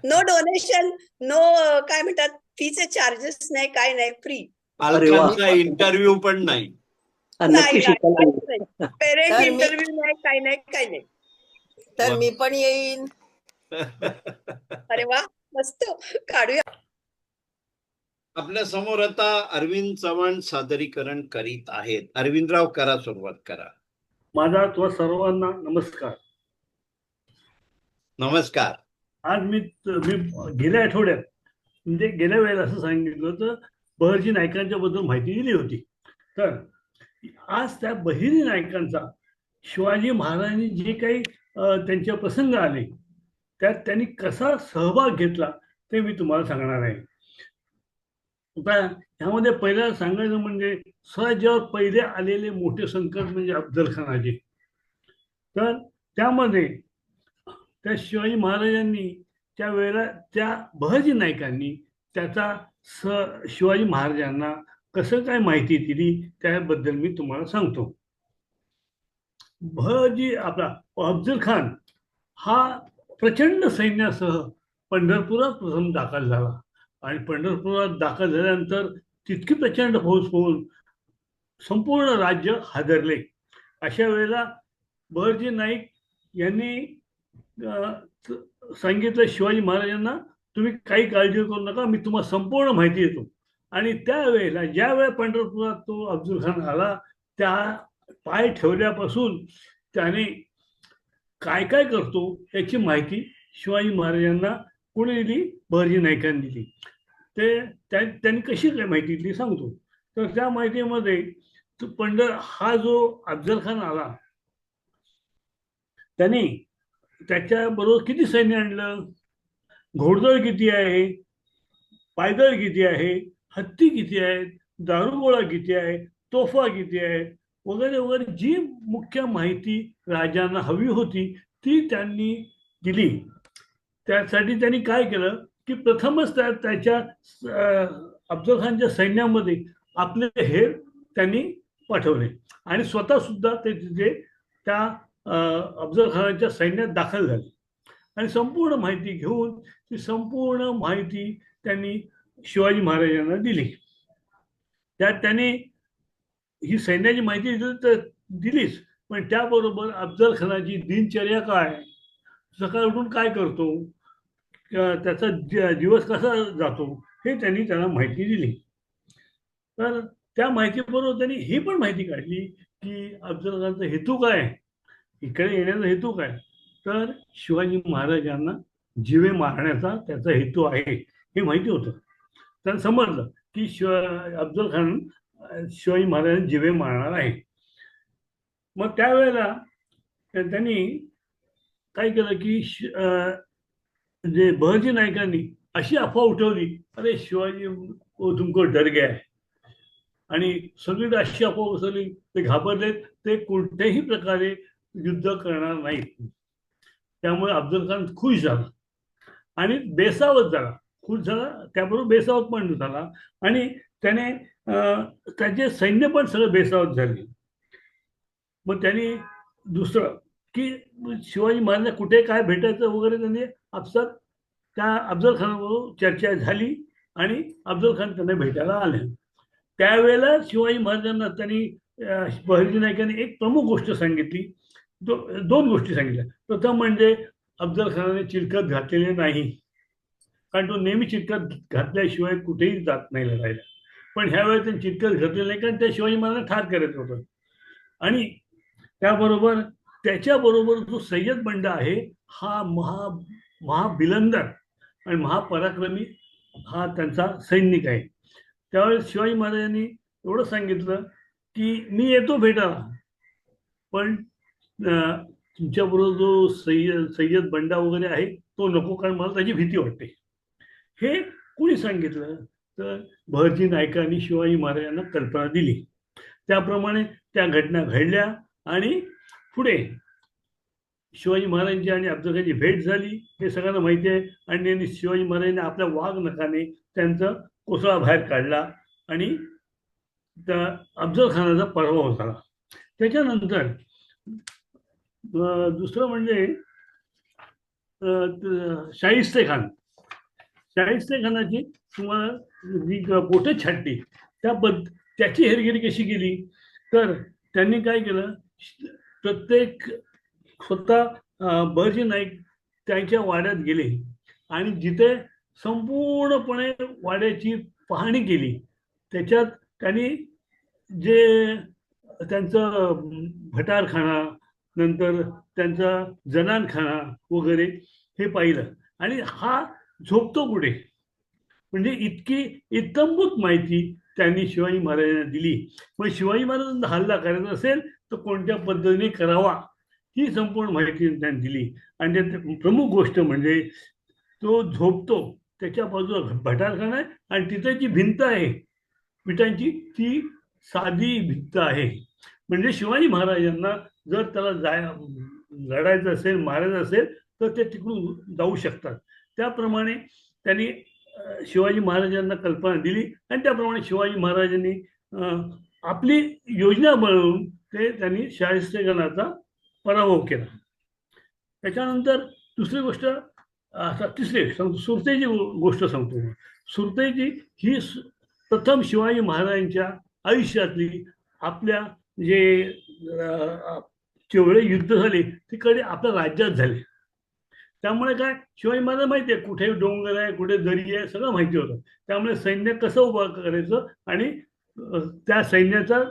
नो डोनेशन, नो काय म्हणतात फीचे चार्जेस नाही, काय नाही, फ्री. पालकांचा इंटरव्ह्यू पण नाही. नक्की शिकायला. पेरेंट तर इंटरव्ह्यू नाही, काय नाही, काय नाही. तर मी पण येईन. अरे वा, मस्त, काढूया. आपल्या समोर आता अरविंद चव्हाण सादरीकरण करीत आहेत. अरविंदराव, करा, सुरुवात करा. माझा तो सर्वांना नमस्कार. नमस्कार. आज मी गेल्या आठवड्यात म्हणजे गेल्या वेळेला असं सांगितलं होतं, बहिर्जी नायकांच्या बद्दल माहिती दिली होती. तर आज त्या बहिर्जी नायकांचा शिवाजी महाराजांनी जे काही त्यांचे प्रसंग आले त्यात त्यांनी कसा सहभाग घेतला ते मी तुम्हाला सांगणार आहे. आता ह्यामध्ये पहिलं सांगायचं म्हणजे स्वराज्यावर पहिले आलेले मोठे संकट म्हणजे अफजलखानाचे. तर त्यामध्ये त्या शिवाजी महाराजांनी त्या वेळेला त्या बहिर्जी नायकांनी त्याचा शिवाजी महाराजांना कसं काय माहिती दिली त्याबद्दल मी तुम्हाला सांगतो. बहिर्जी आपला अफजल खान हा प्रचंड सैन्यासह पंढरपुरात प्रथम दाखल झाला आणि पंढरपुरात दाखल झाल्यानंतर तितकी प्रचंड फौज होऊन संपूर्ण राज्य हादरले. अशा वेळेला बहिर्जी नाईक यांनी सांगितलं शिवाजी महाराजांना, तुम्ही काही काळजी करू नका, मी तुम्हाला संपूर्ण माहिती देतो. आणि त्यावेळेला ज्या वेळेला पंढरपुरात तो अफजल खान आला, त्या पाय ठेवल्यापासून त्याने काय काय करतो याची माहिती शिवाजी महाराजांना कोणी दिली? बहिर्जी नायकांनी दिली. त्यांनी कशी काय माहिती दिली सांगतो. तर त्या माहितीमध्ये हा जो अफजल खान आला त्यांनी त्याच्याबरोबर किती सैन्य आणलं, घोडदळ किती आहे, पायदळ किती आहे, हत्ती किती आहेत, दारुगोळा किती आहे, तोफा किती आहे वगैरे वगैरे जी मुख्य माहिती राजांना हवी होती ती त्यांनी दिली. त्यासाठी त्यांनी काय केलं की प्रथमच त्याच्या अफजल खानच्या सैन्यामध्ये आपले हेर त्यांनी पाठवले आणि स्वतः सुद्धा ते तिथे त्या अफजल खानाच्या सैन्यात दाखल झाले आणि संपूर्ण माहिती घेऊन ती संपूर्ण माहिती त्यांनी शिवाजी महाराजांना दिली. त्यात त्यांनी ही सैन्याची माहिती तर दिलीच, पण त्याबरोबर अफजल खानाची दिनचर्या काय, सकाळ उठून काय करतो, त्याचा दिवस कसा जातो हे त्यांनी त्यांना माहिती दिली. तर त्या माहितीबरोबर त्यांनी ही पण माहिती काढली की अफजल खानचा हेतू काय, इकडे येण्याचा हेतू काय. तर शिवाजी महाराजांना जिवे मारण्याचा त्याचा हेतू आहे हे माहिती होतं. त्यांना समजलं की अफजल खान शिवाजी महाराजांना जिवे मारणार आहे. मग त्यावेळेला त्यांनी काय केलं की जे बहिर्जी नायकांनी अशी अफवा उठवली, अरे शिवाजी तुमको डर गया है, आणि सगळीकडे अशी अफवा बसवली, ते घाबरलेत, ते कोणत्याही प्रकारे युद्ध करणार नाहीत. त्यामुळे अफजल खान खुश झाला आणि बेसावत झाला. खुश झाला त्याबरोबर बेसावत पण झाला, आणि त्याने त्याचे सैन्य पण सगळं बेसावत झाले. मग त्यांनी दुसरं की शिवाजी महाराजांना कुठे काय भेटायचं वगैरे त्यांनी आपसात त्या अफजल खानाबरोबर चर्चा झाली आणि अफजल खान त्यांना भेटायला आले. त्यावेळेला शिवाजी महाराजांना त्यांनी बहिर्जी नाईकांनी एक प्रमुख गोष्ट सांगितली, दोन गोष्टी सांगितल्या. प्रथम म्हणजे अफजल खानाने चिरकत घातलेले नाही, कारण तो नेहमी चिरकत घातल्याशिवाय कुठेही जात नाही लढायला. पण ह्या वेळेस त्यांनी चिरकत घातलेलं नाही, कारण त्या शिवाजी महाराजांना ठार करायचं होतं. आणि त्याबरोबर त्याच्याबरोबर जो सय्यद बंड आहे हा महाबिलंदर आणि महापराक्रमी हा त्यांचा सैनिक आहे. त्यावेळेस शिवाजी महाराजांनी एवढं सांगितलं की मी येतो भेटायला, पण तुमच्याबरोबर जो सय्यद बंडा वगैरे आहे तो नको, कारण मला त्याची भीती वाटते. हे कोणी सांगितलं तर बहिर्जी नाईकांनी शिवाजी महाराजांना कल्पना दिली. त्याप्रमाणे त्या घटना घडल्या आणि पुढे शिवाजी महाराजांची आणि अफजल खानची भेट झाली, हे सगळ्यांना माहिती आहे. आणि त्यांनी शिवाजी महाराजांनी आपल्या वाघनखाने त्यांचा कोसळा बाहेर काढला आणि त्या अफजल खानाचा पराभव झाला. त्याच्यानंतर दुसरं म्हणजे शाहिस्ते खानाची तुम्हाला जी बोटं छाटली त्याची हेरगिरी कशी केली तर त्यांनी काय केलं, प्रत्येक स्वतः बहिर्जी नाईक त्यांच्या वाड्यात गेले आणि जिथे संपूर्णपणे वाड्याची पाहणी केली, त्याच्यात त्यांनी जे त्यांचं भटारखाना, नंतर त्यांचा जनानखाना वगैरे हे पाहिलं. आणि हा झोपतो कुठे, म्हणजे इतकी इत्तंभूत माहिती त्यांनी शिवाजी महाराजांना दिली. मग शिवाजी महाराजांना हल्ला करायचा असेल तर कोणत्या पद्धतीने करावा ही संपूर्ण माहिती त्यांनी दिली. आणि त्यात प्रमुख गोष्ट म्हणजे तो झोपतो त्याच्या बाजूला भटारखाना आहे आणि तिथे जी भिंत आहे विटांची ती साधी भिंत आहे. म्हणजे शिवाजी महाराजांना जर त्याला लढायचं असेल, मारायचं असेल तर ते तिकडून जाऊ शकतात. त्याप्रमाणे त्यांनी शिवाजी महाराजांना कल्पना दिली आणि त्याप्रमाणे शिवाजी महाराजांनी आपली योजना बनवून त्यांनी शाहिस्ते खानाचा पराभव केला. त्याच्यानंतर दुसरी गोष्ट, तिसरी सुरतेची गोष्ट सांगतो. सुरतेची ही प्रथम शिवाजी महाराजांच्या आयुष्यातली आपल्या जे जेवढे युद्ध झाले तिकडे आपल्या राज्यात झाले. त्यामुळे काय शिवाजी महाराज माहिती आहे कुठे डोंगर आहे, कुठे दरी आहे, सगळं माहिती होतं. त्यामुळे सैन्य कसं उभं करायचं आणि त्या सैन्याचा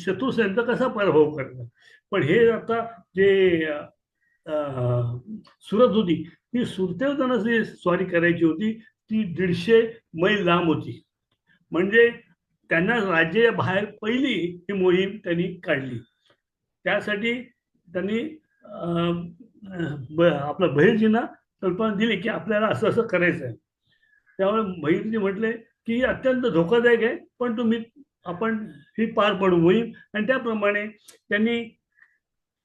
शत्रू सैन्याचा कसा पराभव करायचा. पण हे आता जे सुरत होती ती सुरतेवर त्यांना जी स्वारी करायची होती ती 150 मैल लांब होती. म्हणजे त्यांना राज्याच्या बाहेर पहिली ही मोहीम त्यांनी काढली. त्यासाठी त्यांनी आपल्या बहिर्जींना कल्पना दिली की आपल्याला असं असं करायचं आहे. त्यामुळे बहिर्जी म्हटले की अत्यंत धोकादायक आहे, पण आपण ही पार पडू मोहीम. आणि त्याप्रमाणे त्यांनी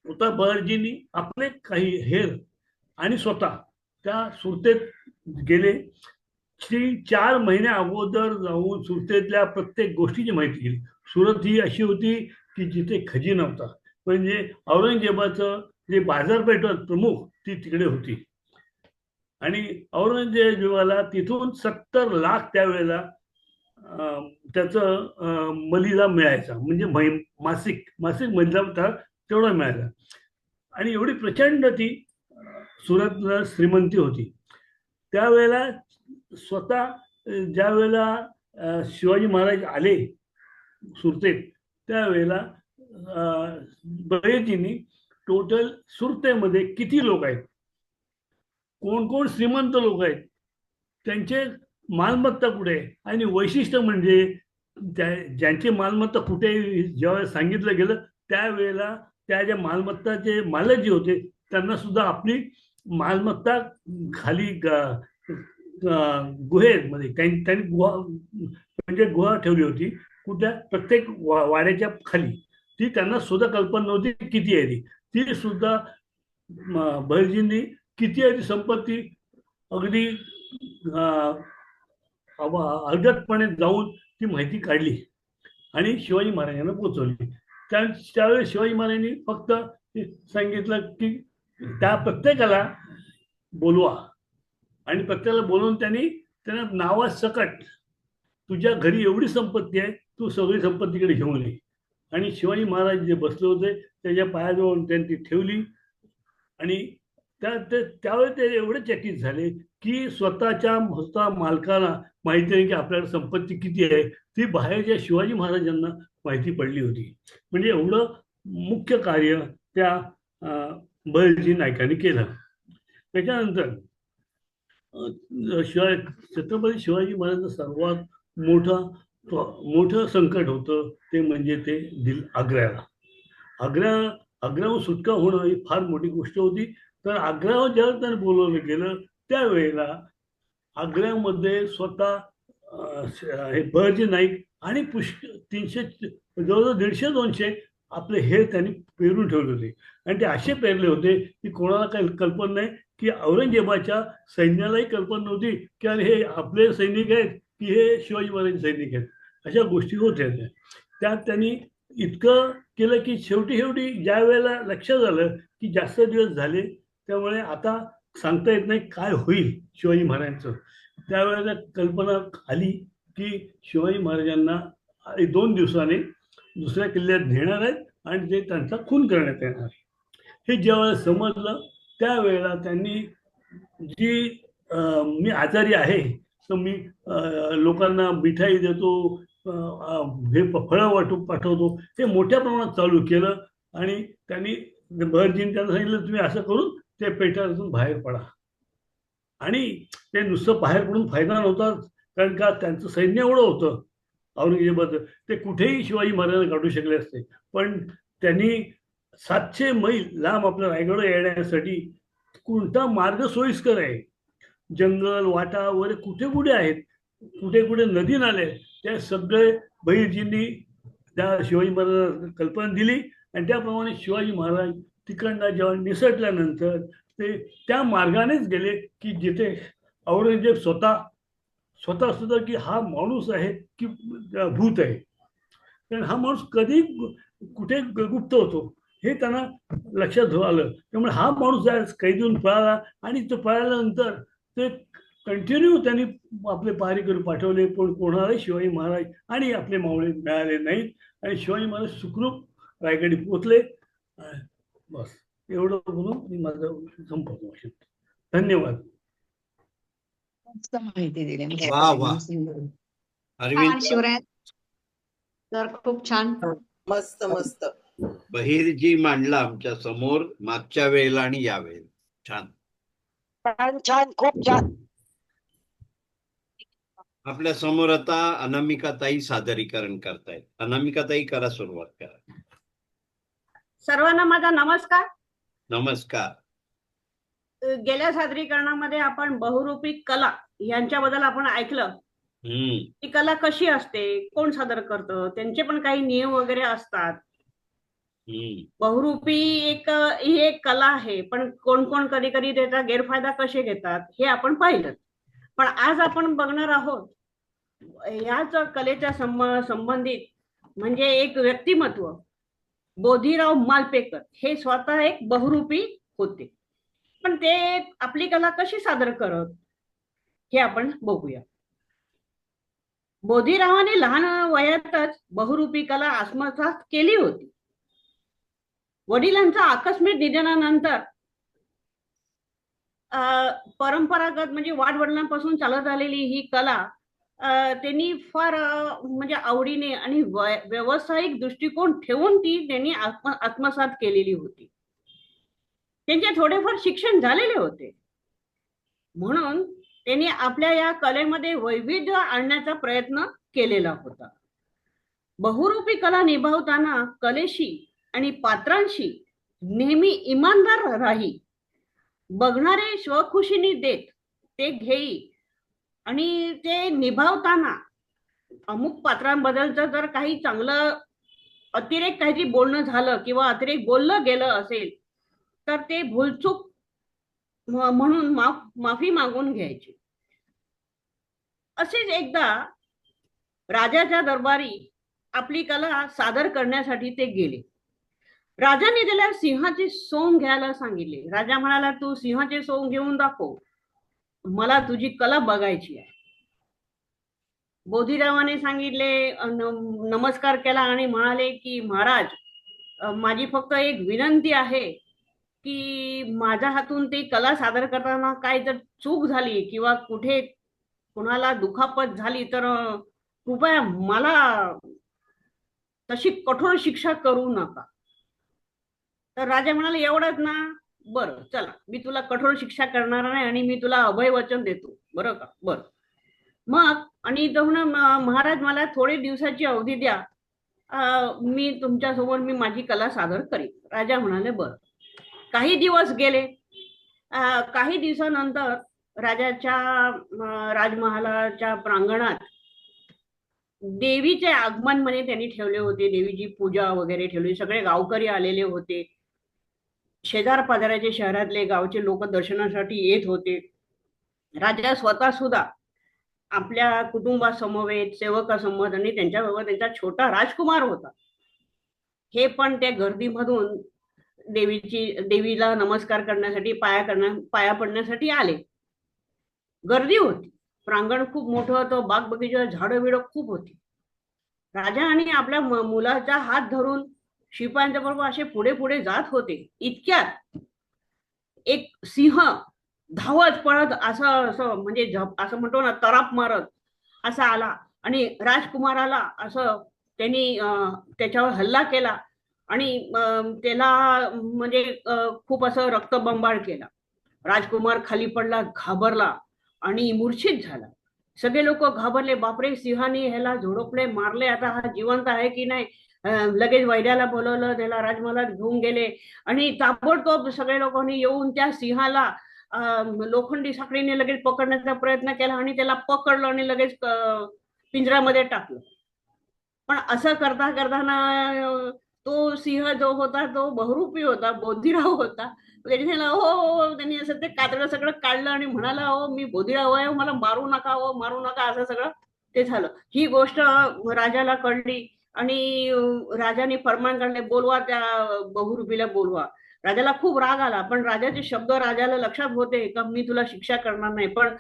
स्वतः बहिर्जींनी आपले काही हेर आणि स्वतः त्या सुरतेत गेले. 4 महिन्या अगोदर जाऊन सुरतेतल्या प्रत्येक गोष्टीची माहिती घेतली. सुरत ही अशी होती की जिथे खजिना होता, म्हणजे औरंगजेबाचं जे बाजारपेठ प्रमुख ती तिकडे होती. आणि औरंगजेबाला तिथून 70 लाख त्यावेळेला त्याचं मलिदा मिळायचा, म्हणजे मासिक मलिदा तेवढा मिळायचा. आणि एवढी प्रचंड ती सुरतला श्रीमंती होती. त्यावेळेला स्वतः ज्या वेळेला शिवाजी महाराज आले सुरतेत त्यावेळेला बहिर्जींनी टोटल सुरतेमध्ये किती लोक आहेत, कोण कोण श्रीमंत लोक आहेत, त्यांचे मालमत्ता कुठे आहे, आणि वैशिष्ट्य म्हणजे ज्यांची मालमत्ता कुठे जेव्हा सांगितलं गेलं त्यावेळेला त्या ज्या मालमत्ताचे मालक जे होते त्यांना सुद्धा आपली मालमत्ता खाली गुहेमध्ये त्यांनी गुहा म्हणजे गुहा ठेवली होती कुठल्या प्रत्येक वाड्याच्या खाली. ती त्यांना सुद्धा कल्पना नव्हती किती आहे ती सुद्धा बहिर्जींनी किती आहे ती संपत्ती अगदी अल्गतपणे जाऊन ती माहिती काढली आणि शिवाजी महाराजांना पोहोचवली. त्यावेळेस शिवाजी महाराजांनी फक्त सांगितलं की त्या प्रत्येकाला बोलवा आणि प्रत्येकाला बोलवून त्यांना नावासकट तुझ्या घरी एवढी संपत्ती आहे, तू सगळी संपत्तीकडे घेऊन ये. आणि शिवाजी महाराज जे बसले होते त्याच्या पायाजवळ त्यांनी ती ठेवली आणि त्यावेळेस ते एवढे चकित झाले की स्वतः मालकाला माहिती नाही की आपल्याकडे संपत्ती किती आहे, ती बाहेरच्या शिवाजी महाराजांना माहिती पडली होती. म्हणजे एवढं मुख्य कार्य त्या बहिर्जी नायकांनी केलं. त्याच्यानंतर छत्रपती शिवाजी महाराजांचं सर्वात मोठं संकट होतं ते म्हणजे ते आग्र्याहून सुटका होणं ही फार मोठी गोष्ट होती. तर आग्र्यावर ज्यावेळेस त्यांना बोलवलं गेलं त्यावेळेला आग्र्यामध्ये स्वतः हे बहिर्जी नाईक आणि 300 जवळजवळ 150-200 आपले हे त्यांनी पेरून ठेवले होते. आणि ते असे पेरले होते की कोणाला काही कल्पना नाही, की औरंगजेबाच्या सैन्यालाही कल्पना नव्हती की अरे हे आपले सैनिक आहेत की हे शिवाजी महाराज सैनिक आहेत. अशा गोष्टी होत्या त्यात त्यांनी इतकं केलं की शेवटी ज्या वेळेला लक्षात आलं की जास्त दिवस झाले त्यामुळे आता सांगता येत नाही काय होईल शिवाजी महाराजांचं, त्यावेळेला कल्पना आली की शिवाजी महाराजांना 2 दिवसाने दुसऱ्या किल्ल्यात नेणार आहेत आणि ते त्यांचा खून करण्यात येणार. हे ज्यावेळेला समजलं त्यावेळेला त्यांनी मी आजारी आहे तर मी लोकांना मिठाई देतो, हे फळं पाठवतो, हे मोठ्या प्रमाणात चालू केलं. आणि त्यांनी बहिर्जींनी त्यांना सांगितलं तुम्ही असं करून ते पेटातून बाहेर पडा. आणि ते नुसतं बाहेर पडून फायदा नव्हता, कारण का त्यांचं सैन्य एवढं होतं औरंगजेबाचं, ते कुठेही शिवाजी महाराजांना काढू शकले असते. पण त्यांनी 700 मैल लांब आपल्या रायगड येण्यासाठी कोणता मार्ग सोयीस्कर आहे, जंगल वाटा वगैरे कुठे आहेत, कुठे नदी नाले, त्या सगळे बहिर्जींनी त्या शिवाजी महाराजांना कल्पना दिली. आणि त्याप्रमाणे शिवाजी महाराज तिकडनं जेव्हा निसटल्यानंतर ते त्या मार्गानेच गेले की जिथे औरंगजेब स्वतः सुद्धा की हा माणूस आहे की भूत आहे, कारण हा माणूस कधी कुठे गुप्त होतो हे त्यांना लक्षात आलं. त्यामुळे हा माणूस कैदून पळाला आणि तो पळाल्यानंतर ते कंटिन्यू त्यांनी आपले पहारेकरी पाठवले, पण कोणालाही शिवाजी महाराज आणि आपले मावळे मिळाले नाहीत आणि शिवाजी महाराज सुखरूप रायगडी पोचले. बस एवढं बोलून मी माझं संपवतो. धन्यवाद. माहिती दिली. अरविंद शिवराय तर खूप छान, मस्त मस्त. बहिर्जी मांडला आमच्या समोर मागच्या वेळेला आणि या वेळेला. छान छान छान, खूप छान. आपल्या समोर आता अनामिकाताई सादरीकरण करतायत. अनामिकाताई करा, सुरुवात करा. सर्वांना माझा नमस्कार. नमस्कार. गेल्या सादरीकरणामध्ये आपण बहुरूपी कला यांच्याबद्दल आपण ऐकलं. ही कला कशी असते, कोण सादर करतं, त्यांचे पण काही नियम वगैरे असतात. बहुरूपी ही एक कला आहे, पण कोण कधी त्याचा गैरफायदा कसे घेतात हे आपण पाहिलं. पण आज आपण बघणार आहोत याच कलेच्या संबंधित म्हणजे एक व्यक्तिमत्व बोधीराव मालपेकर हे स्वतः एक बहुरूपी होते. पण ते आपली कला कशी सादर करत हे आपण बघूया. बोधीरावाने लहान वयातच बहुरूपी कला आत्मसात केली होती. वडिलांच्या आकस्मिक निधनानंतर परंपरागत म्हणजे वाडवडिलांपासून चालत आलेली ही कला त्यांनी फार म्हणजे आवडीने आणि व्यावसायिक दृष्टिकोन ठेवून ती त्यांनी आत्मसात केलेली होती. त्यांचे थोडेफार शिक्षण झालेले होते, म्हणून त्यांनी आपल्या या कलेमध्ये वैविध्य आणण्याचा प्रयत्न केलेला होता. बहुरूपी कला निभावताना कलेशी आणि पात्रांशी नेहमी इमानदार राही, बघणारे स्वखुशीने देत ते घेई आणि ते निभावताना अमुक पात्रांबद्दलचं जर काही चांगलं अतिरेक काहीतरी बोलणं झालं किंवा अतिरेक बोललं गेलं असेल तर ते भूलचूक म्हणून माफी मागून घ्यायची. असेच एकदा राजाच्या दरबारी आपली कला सादर करण्यासाठी ते गेले. राजाने त्याला सिंहाचे सोंग घ्यायला सांगितले. राजा म्हणाला, तू सिंहाचे सोंग घेऊन दाखव, मला तुझी कला बघायची आहे. बोधीरावाने सांगितले, नमस्कार केला आणि म्हणाले की महाराज, माझी फक्त एक विनंती आहे की माझ्या हातून ती कला सादर करताना काय जर चूक झाली किंवा कुठे कुणाला दुखापत झाली तर कृपया मला तशी कठोर शिक्षा करू नका. तर राजा म्हणाले, एवढंच ना, बरं चला, मी तुला कठोर शिक्षा करणार नाही आणि मी तुला अभय वचन देतो, बरं का? बरं. मग आणि तो महाराज मला थोडे दिवसाची अवधी द्या, मी तुमच्या समोर मी माझी कला सादर करीन. राजा म्हणाले, बरं. काही दिवस गेले. काही दिवसानंतर राजाच्या राजमहालाच्या प्रांगणात देवीचे आगमन म्हणे त्यांनी ठेवले होते. देवीची पूजा वगैरे ठेवली. सगळे गावकरी आलेले होते. शेजार पाजाराचे शहरातले गावचे लोक दर्शनासाठी येत होते. राजा स्वतः सुद्धा आपल्या कुटुंबासमवेत, सेवकासमवेत आणि त्यांच्याबरोबर त्यांचा छोटा राजकुमार होता, हे पण त्या गर्दीमधून देवीला नमस्कार करण्यासाठी, पाया पडण्यासाठी आले. गर्दी होती. प्रांगण खूप मोठं होतं. बाग बगीचा, झाडं बिडं खूप होती. राजा आणि आपल्या मुलाचा हात धरून शिपायांच्या बरोबर असे पुढे पुढे जात होते. इतक्यात एक सिंह धावत पळत असं म्हणजे असं म्हणतो ना, तराप मारत असा आला आणि राजकुमाराला असं त्यांनी त्याच्यावर हल्ला केला आणि त्याला म्हणजे खूप असं रक्तबंबाळ केला. राजकुमार खाली पडला, घाबरला आणि मूर्छित झाला. सगळे लोक घाबरले. बापरे, सिंहाने ह्याला झोडपले, मारले, आता हा जिवंत आहे की नाही. लगेच वैद्याला बोलवलं, त्याला राजमहालात घेऊन गेले आणि ताबडतोब सगळे लोकांनी येऊन त्या सिंहाला लोखंडी साखळीने लगेच पकडण्याचा प्रयत्न केला आणि त्याला पकडलं आणि लगेच पिंजऱ्यामध्ये टाकलं. पण असं करता करताना तो सिंह जो होता तो बहुरूपी होता, बोधीराव होता. त्यांनी असं ते कातडं सगळं काढलं आणि म्हणाला, हो मी बोधीराव आहे, मला मारू नका, हो मारू नका, असं सगळं ते झालं. ही गोष्ट राजाला कळली आणि राजाने फरमान काढले, बोलवा त्या बहुरूपीला, बोलवा. राजाला खूप राग आला, पण राजाचे शब्द राजाला लक्षात होते का मी तुला शिक्षा करणार नाही. पण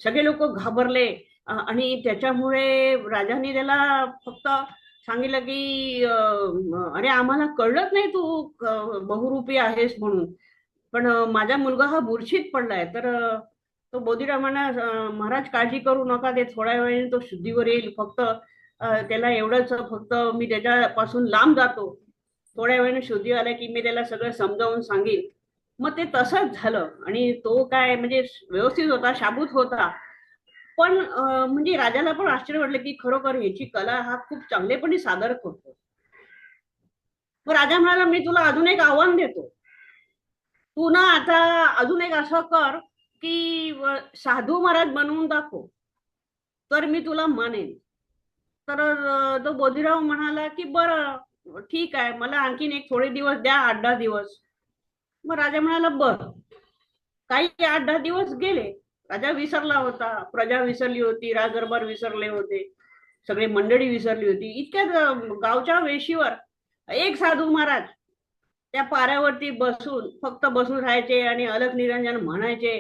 सगळे लोक घाबरले आणि त्याच्यामुळे राजाने त्याला फक्त सांगितलं की अरे आम्हाला कळलंच नाही तू बहुरूपी आहेस म्हणून, पण माझा मुलगा हा मूर्छित पडलाय. तर तो बोधीराव म्हणा, महाराज काळजी करू नका, ते थोड्या वेळाने तो शुद्धीवर येईल, फक्त त्याला एवढंच, फक्त मी त्याच्यापासून लांब जातो, थोड्या वेळाने शुद्धी आल्या की मी त्याला सगळं समजावून सांगेन. मग ते तसंच झालं आणि तो काय म्हणजे व्यवस्थित होता, शाबूत होता. पण म्हणजे राजाला पण आश्चर्य वाटलं की खरोखर ह्याची कला हा खूप चांगलेपणे सादर करतो. मग राजा म्हणाला, मी तुला अजून एक आव्हान देतो, तू ना आता अजून एक असं कर की साधू महाराज बनवून दाखव, तर मी तुला मानेन. तर तो बोधीराव म्हणाला की बरं ठीक आहे, मला आणखीन एक थोडे दिवस द्या, 8-10 दिवस. मग राजा म्हणाला, बरं. काही 8-10 दिवस गेले. राजा विसरला होता, प्रजा विसरली होती, राजदरबार विसरले होते, सगळे मंडळी विसरली होती. इतक्यात गावच्या वेशीवर एक साधू महाराज त्या पाऱ्यावरती बसून फक्त बसून राहायचे आणि अलख निरंजन म्हणायचे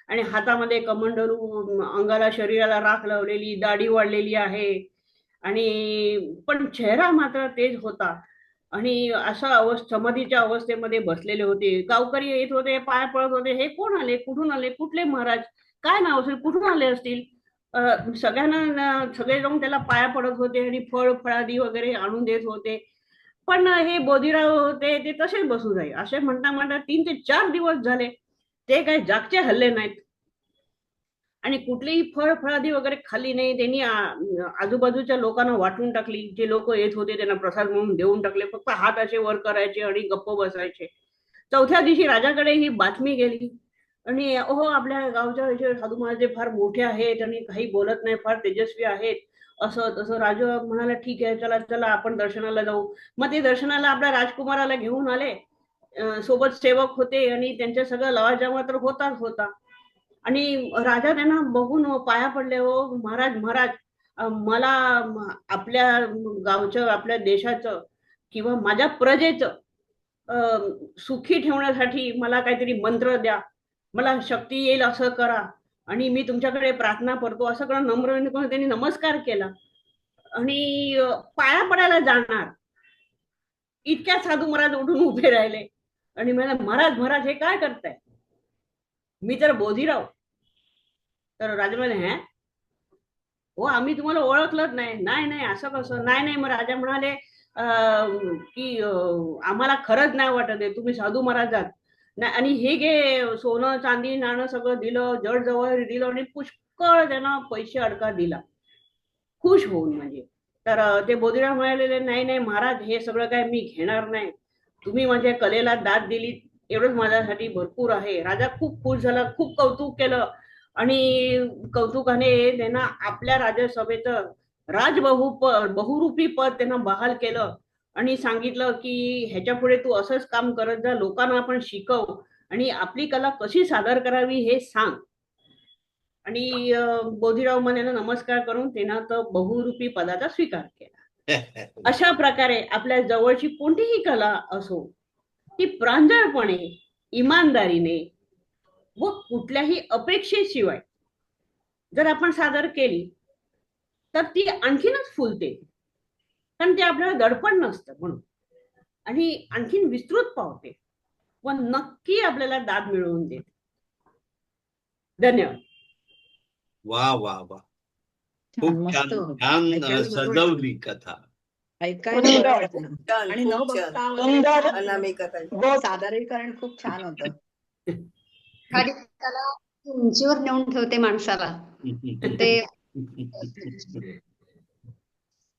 आणि हातामध्ये कमंडलू, अंगाला शरीराला राख लावलेली, दाढी वाढलेली आहे आणि पण चेहरा मात्र तेज होता आणि असं समाधीच्या अवस्थेमध्ये बसलेले होते. गावकरी येत होते, पाय पडत होते, हे कोण आले, कुठून आले, कुठले महाराज, काय नाव असेल, कुठून आले असतील. सगळ्यांना सगळे जाऊन त्याला पाया पडत होते आणि फळादी वगैरे आणून देत होते. पण हे बोधीराव होते ते तसेच बसू जाईल. असे म्हणता म्हणता 3 ते 4 दिवस झाले, ते काही जागचे हल्ले नाहीत आणि कुठलीही फळादी वगैरे खाल्ली नाही. त्यांनी आजूबाजूच्या लोकांना वाटून टाकली. जे लोक येत होते त्यांना प्रसाद म्हणून देऊन टाकले. फक्त हात असे वर करायचे आणि गप्प बसायचे. 4थ्या दिवशी राजाकडे ही बातमी गेली. आणि आपल्या गावच्या हे साधू महाराज फार मोठे आहेत आणि काही बोलत नाही, फार तेजस्वी आहेत, असं तसं. राजू म्हणाला ठीक आहे, चला चला आपण दर्शनाला जाऊ. मग ते दर्शनाला आपल्या राजकुमाराला घेऊन आले. सोबत सेवक होते आणि त्यांच्या सगळं लवाजमा तर होताच होता. आणि राजा त्यांना बघून पाया पडले. हो महाराज महाराज, मला आपल्या गावचं, आपल्या देशाचं किंवा माझ्या प्रजेचं सुखी ठेवण्यासाठी मला काहीतरी मंत्र द्या, मला शक्ती येईल असं करा, आणि मी तुमच्याकडे प्रार्थना करतो, असं करून नम्र करून त्यांनी नमस्कार केला. आणि पाया पडायला जाणार इतक्या साधू महाराज उठून उभे राहिले आणि म्हणाले, महाराज महाराज हे काय करताय, मी तर बोधीराव. तर राजा म्हणाले, हो आम्ही तुम्हाला ओळखलंच नाही. नाही नाही असं कसं, नाही नाही. मग राजा म्हणाले की आम्हाला खरंच नाही वाटत आहे, तुम्ही साधू महाराज आहात. नाही, आणि हे घे सोनं चांदी नाणं सगळं दिलं, जड जवळ दिलं आणि पुष्कळ त्यांना पैसे अडका दिला, खुश होऊन म्हणजे. तर ते बोधीराव म्हणालेले, नाही नाही महाराज, हे सगळं काय मी घेणार नाही, तुम्ही माझ्या कलेला दाद दिली एवढंच माझ्यासाठी भरपूर आहे. राजा खूप खुश झाला, खूप कौतुक केलं आणि कौतुकाने त्यांना आपल्या राज्यसभेचं बहुरूपी पद त्यांना बहाल केलं आणि सांगितलं की ह्याच्या पुढे तू असंच काम करत जा, लोकांना आपण शिकव आणि आपली कला कशी सादर करावी हे सांग. आणि बोधीराव यांना नमस्कार करून त्यांना तर बहुरूपी पदाचा स्वीकार केला. अशा प्रकारे आपल्या जवळची कोणतीही कला असो, ती प्रांजळपणे, इमानदारीने व कुठल्याही अपेक्षेशिवाय जर आपण सादर केली तर ती आणखीनच फुलते, कारण ते आपल्याला दडपण नसतं म्हणून, आणि आणखीन विस्तृत पावते व नक्की आपल्याला दाद मिळवून देते. धन्यवाद. वा वा वा, छान, खूप मस्त छान होतं. छान ऐकायला बरं सजवली कथा. ऐकायला सुंदर. बरं वाटलं आणि न खूप छान. बघता वगैरे सुंदर. छान अनामिकाताई. सादरीकरण खूप छान होतं. एखादी कला उंचीवर नेऊन ठेवते माणसाला. ते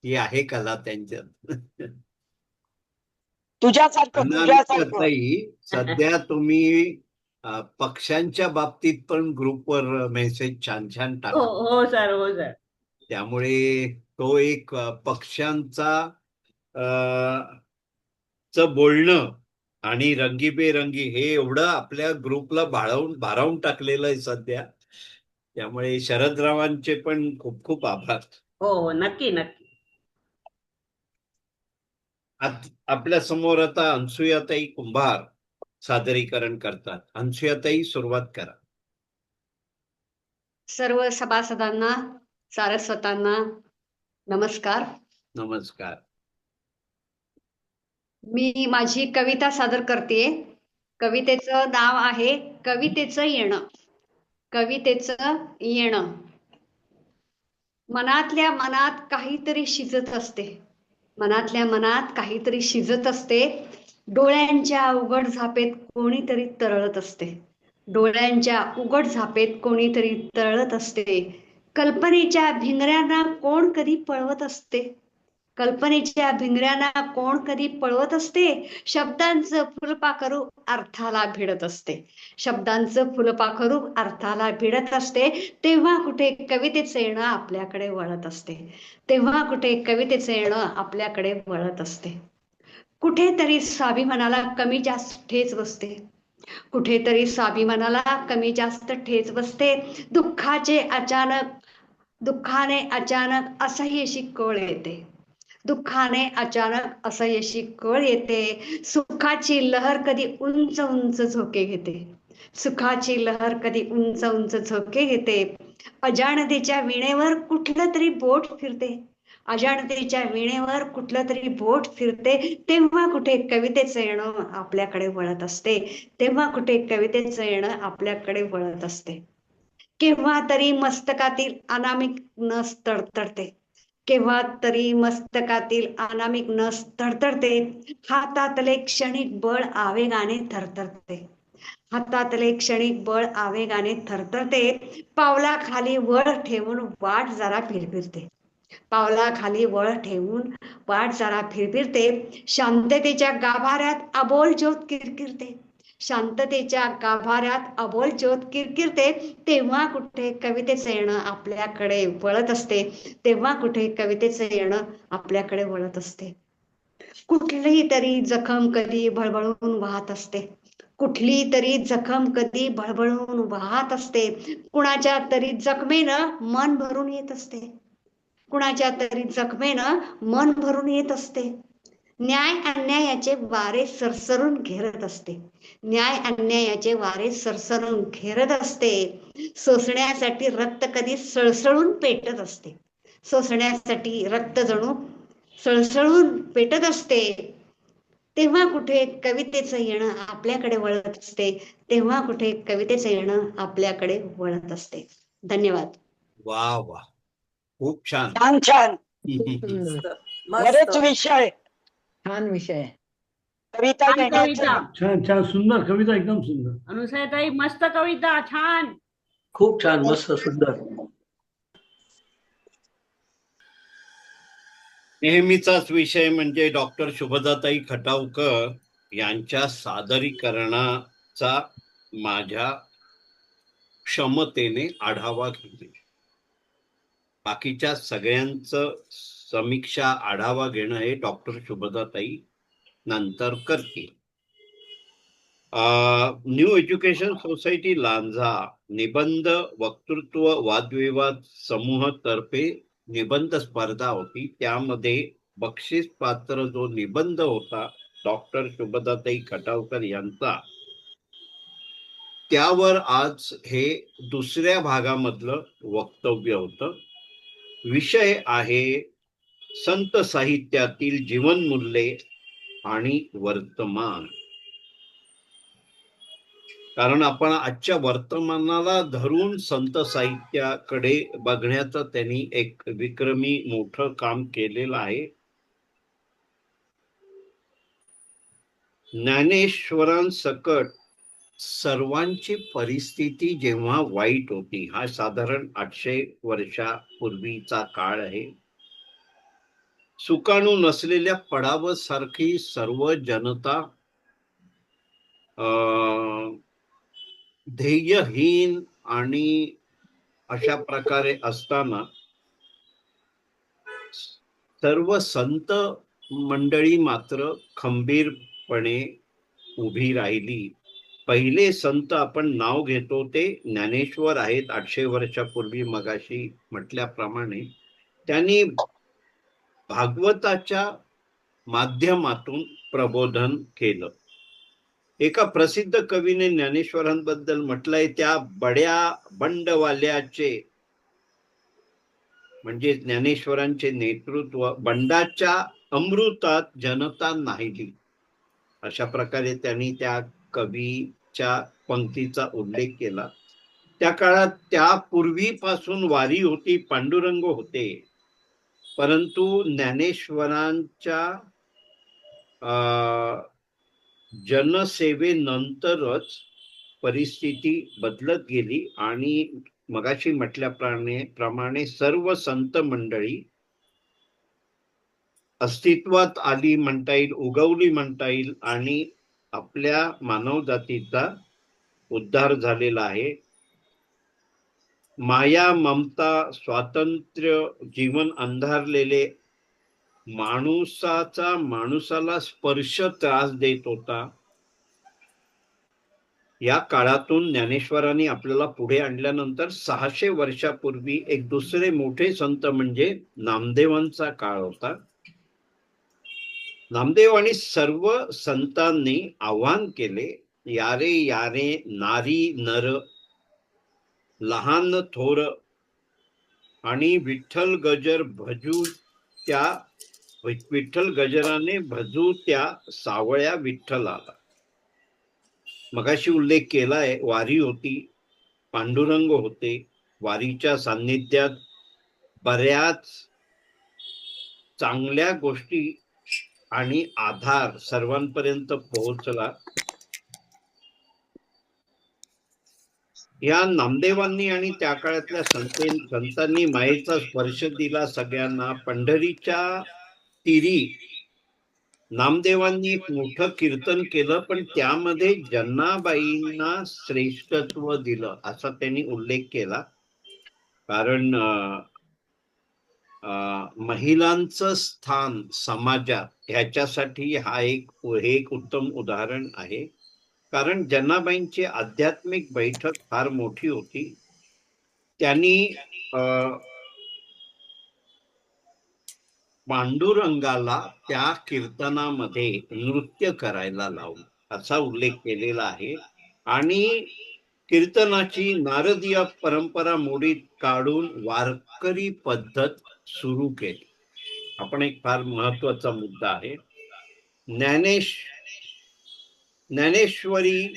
ही आहे कला त्यांच्यात. तुझ्यासारखं अनामिकाताई, सध्या तुम्ही पक्ष्यांच्या बाबतीत पण ग्रुपवर मेसेज छान छान हो टाका. हो सर, हो सर. त्यामुळे तो एक पक्ष्यांचा च बोलणं आणि रंगीबेरंगी हे एवढं आपल्या ग्रुपला भारावून टाकलेलं आहे सध्या. त्यामुळे शरदरावांचे पण खूप खूप आभार. हो हो, नक्की नक्की. आपल्या समोर आता अनसुयाताई कुंभार सादरीकरण करतात. अनसुयाताई, सुरुवात करा. सर्व सभासदांना, सारस्वतांना नमस्कार. नमस्कार. मी माझी कविता सादर करते. कवितेचं नाव आहे कवितेचं येणं. कवितेचं येणं. मनातल्या मनात काहीतरी शिजत असते, मनातल्या मनात काहीतरी शिजत असते, डोळ्यांच्या उघड झापेत कोणीतरी तरळत असते, डोळ्यांच्या उघड झापेत कोणीतरी तरळत असते, कल्पनेच्या भिंगऱ्यांना कोण कधी पळवत असते, कल्पनेच्या भिंगऱ्यांना कोण कधी पळवत असते, शब्दांचं फुलपाखरू अर्थाला भिडत असते, शब्दांचं फुलपाखरू अर्थाला भिडत असते, तेव्हा कुठे कवितेचं येणं आपल्याकडे वळत असते, तेव्हा कुठे कवितेचं येणं आपल्याकडे वळत असते. कुठेतरी स्वाभिमानाला कमी जास्त ठेच बसते, कुठेतरी स्वाभिमानाला कमी जास्त ठेच बसते, दुःखाने अचानक असह्यशी कळ येते, दुःखाने अचानक असह्यशी कळ येते, सुखाची लहर कधी उंच उंच झोके घेते, सुखाची लहर कधी उंच उंच झोके घेते, अजाणतेच्या विणेवर कुठलं तरी बोट फिरते, अजाणतेच्या विणेवर कुठलं तरी बोट फिरते, तेव्हा कुठे कवितेचं येणं आपल्याकडे वळत असते, तेव्हा कुठे कवितेचं येणं आपल्याकडे वळत असते. केव्हा तरी मस्तकातील अनामिक नस तडतडते, केव्हा तरी मस्तकातील अनामिक नस तडतडते, हातातले क्षणिक बळ आवेगाने थरथरते, हातातले क्षणिक बळ आवेगाने थरथरते, पावलाखाली वळ ठेवून वाट जरा फिरफिरते, पावलाखाली वळ ठेवून वाट जरा फिरफिरते, शांततेच्या गाभाऱ्यात अबोल ज्योत किरकिरते, शांततेच्या गाभाऱ्यात अबोल ज्योत किरकिरते, तेव्हा कुठे कवितेचं येणं आपल्याकडे वळत असते, तेव्हा कुठे कवितेचं येणं आपल्याकडे वळत असते. कुठली तरी जखम कधी भळभळून वाहत असते, कुठली तरी जखम कधी भळभळून वाहत असते, कुणाच्या तरी जखमेनं मन भरून येत असते, कुणाच्या तरी जखमेनं मन भरून येत असते. न्याय अन्यायाचे वारे सरसरून घेरत असते, न्याय अन्यायाचे वारे सरसरून घेरत असते. सोसण्यासाठी रक्त कधी सळसळून पेटत असते, सोसण्यासाठी रक्त जणू सळसळून पेटत असते, तेव्हा कुठे कवितेचं येणं आपल्याकडे वळत असते, तेव्हा कुठे कवितेचं येणं आपल्याकडे वळत असते. धन्यवाद. वा वा, खूप छान. छान छान. बरेच मस्त. विषय. छान विषय. कविता छान घेण्याचे कविता. छान छान, सुंदर कविता, एकदम सुंदर. अनुसयाताई मस्त कविता, छान. खूप छान, मस्त, सुंदर. नेहमीचाच विषय म्हणजे डॉक्टर शुभदाताई खटावकर यांच्या सादरीकरणाचा माझ्या क्षमतेने आढावा घेणे. बाकीच्या सगळ्यांचं समीक्षा आढावा घेणं हे डॉक्टर शुभदाताई नंतर करतील. न्यू एज्युकेशन सोसायटी लांजा निबंध वक्तृत्व वादविवाद समूह तर्फे निबंध स्पर्धा होती. त्यामध्ये बक्षीस पात्र जो निबंध होता डॉक्टर शुभदाताई खटावकर यांचा, त्यावर आज हे दुसऱ्या भागामधलं वक्तव्य होतं. विषय आहे संत साहित्यातील जीवनमूल्ये आणि वर्तमान. कारण आपण आजच्या वर्तमानाला धरून संत साहित्याकडे बघण्याचं त्यांनी एक विक्रमी मोठं काम केलेलं आहे. ज्ञानेश्वरांसकट सर्वांची परिस्थिती जेव्हा वाईट होती, हा साधारण 800 वर्षापूर्वीचा काळ आहे. सुकाणू नसलेल्या पडावसारखी सर्व जनता ध्येयहीन आणि अशा प्रकारे असताना सर्व संत मंडळी मात्र खंबीरपणे उभी राहिली. पहिले संत आपण नाव घेतो ते ज्ञानेश्वर आहेत. 800 वर्षापूर्वी मगाशी म्हटल्याप्रमाणे त्यांनी भागवताच्या माध्यमातून प्रबोधन केलं. एका प्रसिद्ध कवीने ज्ञानेश्वरांबद्दल म्हटलंय, त्या बड्या बंडवाल्याचे म्हणजे ज्ञानेश्वरांचे नेतृत्व बंडाच्या अमृतात जनता नाहीली. अशा प्रकारे त्यांनी त्या कवीच्या पंक्तीचा उल्लेख केला. त्या काळात त्यापूर्वीपासून वारी होती, पांडुरंग होते, परंतु ज्ञानेश्वरांच्या जनसेवेनंतरच परिस्थिती बदलत गेली आणि मगाशी म्हटल्याप्रमाणे सर्व संत मंडळी अस्तित्वात आली म्हणता येईल, उगवली म्हणता येईल आणि आपल्या मानवजातीचा उद्धार झालेला आहे. माया ममता स्वातंत्र्य जीवन अंधारलेले माणूसाचा माणूसाला स्पर्श त्रास देत होता. या काळातून ज्ञानेश्वरांनी आपल्याला पुढे आणल्यानंतर 600 वर्षापूर्वी एक दुसरे मोठे संत म्हणजे नामदेवांचा काळ होता. नामदेव आणि सर्व संतांनी आवाहन केले, यारे यारे नारी नर लहान थोर आणि विठ्ठल गजर भजू त्या, विठ्ठल गजराने भजू त्या सावळ्या विठ्ठलाला. मगाशी उल्लेख केलाय, वारी होती, पांडुरंग होते. वारीच्या सान्निध्यात बऱ्याच चांगल्या गोष्टी आणि आधार सर्वांपर्यंत पोहोचला. या नामदेवांनी आणि त्या काळातल्या संतांनी मायेचा स्पर्श दिला सगळ्यांना. पंढरीच्या तीरी नामदेवांनी एक मोठं कीर्तन केलं, पण त्यामध्ये जन्नाबाईंना श्रेष्ठत्व दिलं असा त्यांनी उल्लेख केला. कारण महिलांचं स्थान समाजात ह्याच्यासाठी हे एक उत्तम उदाहरण आहे. कारण जन्नाबाईंची आध्यात्मिक बैठक फार मोठी होती. त्यांनी पांडुरंगाला त्या कीर्तनामध्ये नृत्य करायला लावलं असा उल्लेख केलेला आहे. आणि कीर्तनाची नारदीय परंपरा मोडीत काढून वारकरी पद्धत सुरू केली. आपण एक फार महत्वाचा मुद्दा आहे. ज्ञानेश्वरी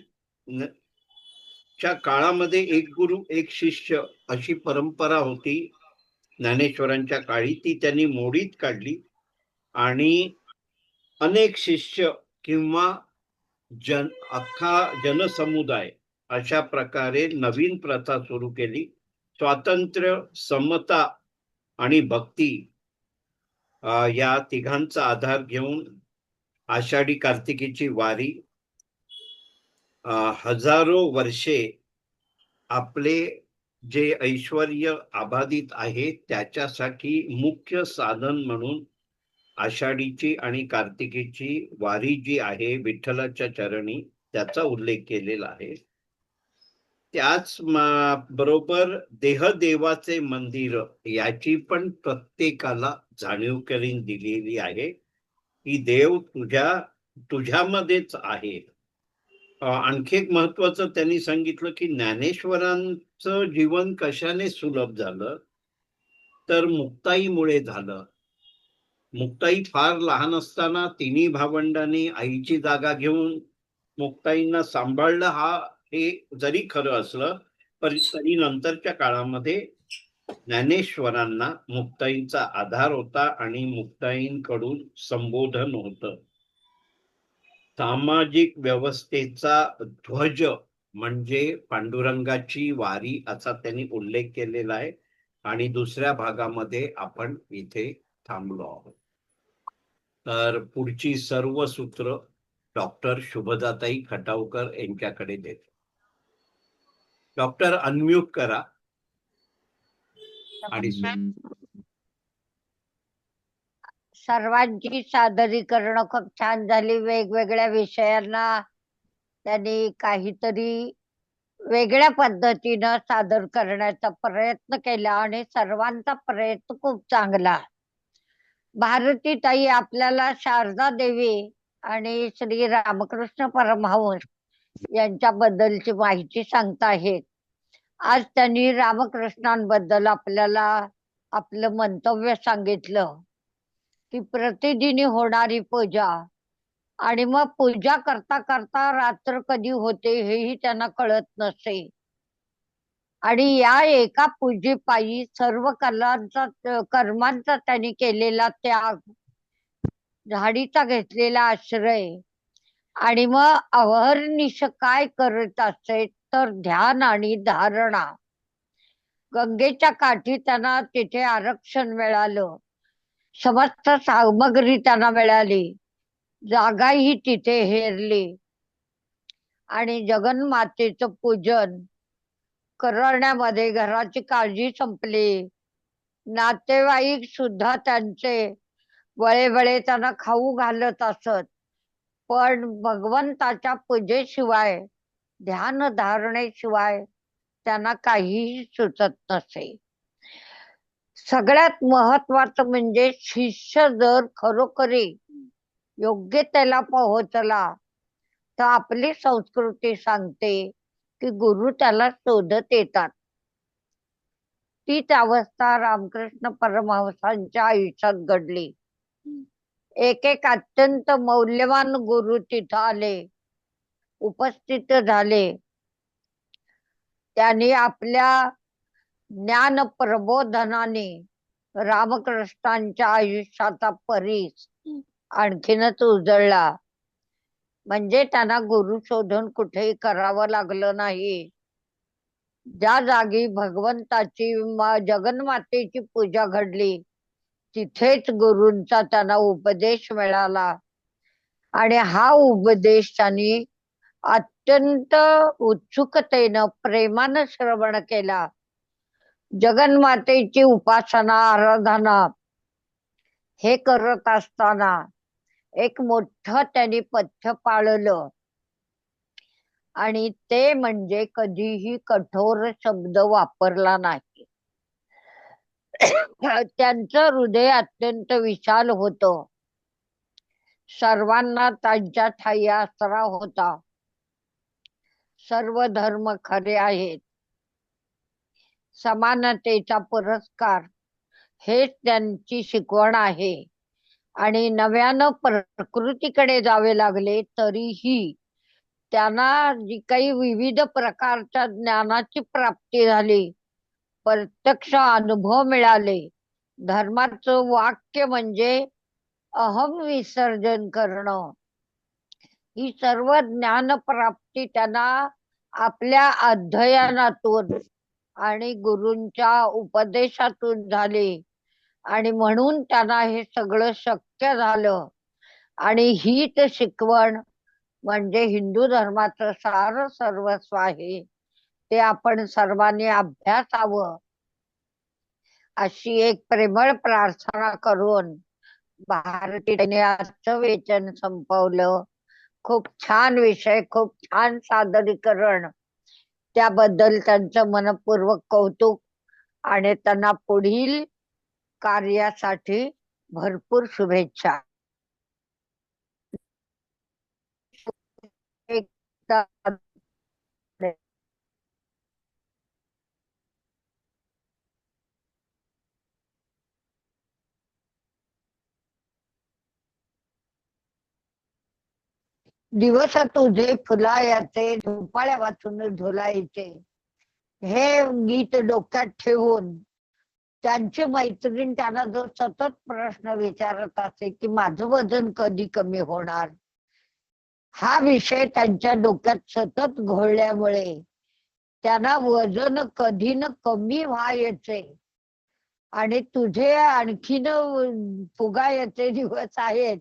च्या काळामध्ये एक गुरु एक शिष्य अशी परंपरा होती. ज्ञानेश्वरांच्या काळी ती त्यांनी मोडीत काढली आणि अनेक शिष्य किंवा अख्खा जनसमुदाय अशा प्रकारे नवीन प्रथा सुरू केली. स्वातंत्र्य, समता आणि भक्ती या तिघांचा आधार घेऊन आषाढी कार्तिकीची वारी हजारो वर्षे आपले जे ऐश्वर्य अबाधित आहे त्याच्यासाठी मुख्य साधन म्हणून आषाढीची आणि कार्तिकीची वारी जी आहे विठ्ठलाच्या चरणी त्याचा उल्लेख केलेला आहे. त्याच बरोबर देहदेवाचे मंदिर याची पण प्रत्येकाला जाणीव करून दिलेली आहे की देव तुझ्यामध्येच आहे. आणखी एक महत्वाचं त्यांनी सांगितलं की ज्ञानेश्वरांचं जीवन कशाने सुलभ झालं तर मुक्ताईमुळे झालं. मुक्ताई फार लहान असताना तिन्ही भावंडांनी आईची जागा घेऊन मुक्ताईंना सांभाळलं. हे जरी खरं असलं तरी नंतरच्या काळामध्ये ज्ञानेश्वरांना मुक्ताईंचा आधार होता आणि मुक्ताईंकडून संबोधन होतं. सामाजिक व्यवस्थेचा ध्वज म्हणजे पांडुरंगाची वारी असा त्यांनी उल्लेख केलेला आहे. आणि दुसऱ्या भागामध्ये आपण इथे थांबलो आहोत. तर पुढची सर्व सूत्र डॉक्टर शुभदाताई खटावकर यांच्याकडे देतो. डॉक्टर अनम्यूट करा आणि सर्वांची सादरीकरण खूप छान झाली. वेगवेगळ्या विषयांना त्यांनी काहीतरी वेगळ्या पद्धतीनं सादर करण्याचा प्रयत्न केला आणि सर्वांचा प्रयत्न खूप चांगला. भारतीताई आपल्याला शारदा देवी आणि श्री रामकृष्ण परमहंस यांच्याबद्दलची माहिती सांगताहेत. आज त्यांनी रामकृष्णांबद्दल आपल्याला आपलं मंतव्य सांगितलं की प्रतिदिनी होणारी पूजा आणि मग पूजा करता करता रात्र कधी होते हेही त्यांना कळत नसे. आणि या एका पूजेपायी सर्व कर्मांचा त्यांनी केलेला त्याग, झाडीचा घेतलेला आश्रय आणि मग अहर्निश काय करत असे तर ध्यान आणि धारणा. गंगेच्या काठी त्यांना तिथे आरक्षण मिळालं, समस्त सामग्री त्यांना मिळाली, जागाही तिथे हेरली आणि जगन्मातेचं पूजन करण्यामध्ये घराची काळजी संपली. नातेवाईक सुद्धा त्यांचे वळे त्यांना खाऊ घालत असत, पण भगवंताच्या पूजेशिवाय ध्यान धारणेशिवाय त्यांना काहीही सुचत नसे. सगळ्यात महत्वाचं म्हणजे शिष्य जर खरोखरी योग्य त्याला पोहोचला तर आपली संस्कृती सांगते की गुरु त्याला शोधत येतात. तीच अवस्था रामकृष्ण परमहंसांच्या आयुष्यात घडली. एक अत्यंत मौल्यवान गुरु तिथं आले, उपस्थित झाले. त्यांनी आपल्या ज्ञान प्रबोधनाने रामकृष्णांच्या आयुष्याचा परीस आणखीनच उजळला. म्हणजे त्यांना गुरु शोधून कुठेही करावं लागलं नाही. ज्या जागी भगवंताची जगन्मातेची पूजा घडली तिथेच गुरूंचा त्यांना उपदेश मिळाला आणि हा उपदेश त्यांनी अत्यंत उत्सुकतेनं प्रेमानं श्रवण केला. जगन्मातेची उपासना आराधना हे करत असताना एक मोठं त्यांनी पथ्य पाळलं आणि ते म्हणजे कधीही कठोर शब्द वापरला नाही. त्यांचं हृदय अत्यंत विशाल होतं. सर्वांना त्यांच्या ठायी आसरा होता. सर्व धर्म खरे आहेत. समानतेचा पुरस्कार हेच त्यांची शिकवण आहे. आणि नव्यानं प्रकृतीकडे जावे लागले तरीही त्यांना जी काही विविध प्रकारच्या ज्ञानाची प्राप्ती झाली, प्रत्यक्ष अनुभव मिळाले. धर्माचं वाक्य म्हणजे अहम विसर्जन करणं. ही सर्व ज्ञान प्राप्ती त्यांना आपल्या अध्ययनातून आणि गुरूंच्या उपदेशातून झाली. आणि म्हणून त्यांना हे सगळं शक्य झालं. आणि हीच शिकवण म्हणजे हिंदू धर्माचं सार सर्वस्व आहे. ते आपण सर्वांनी अभ्यासावं अशी एक प्रेमळ प्रार्थना करून भारतीने आजचं वेचन संपवलं. खूप छान विषय, खूप छान सादरीकरण. त्याबद्दल त्यांचं मनपूर्वक कौतुक आणि त्यांना पुढील कार्यासाठी भरपूर शुभेच्छा. दिवस तुझे फुलायाचे, झोपाळ्या वाचून झोलायचे, हे गीत डोक्यात ठेवून त्यांची मैत्रीण त्यांना जो सतत प्रश्न विचारत असे की माझं वजन कधी कमी होणार, हा विषय त्यांच्या डोक्यात सतत घोळल्यामुळे त्यांना वजन कधी न कमी व्हायचे आणि तुझे आणखीन फुगायचे दिवस आहेत,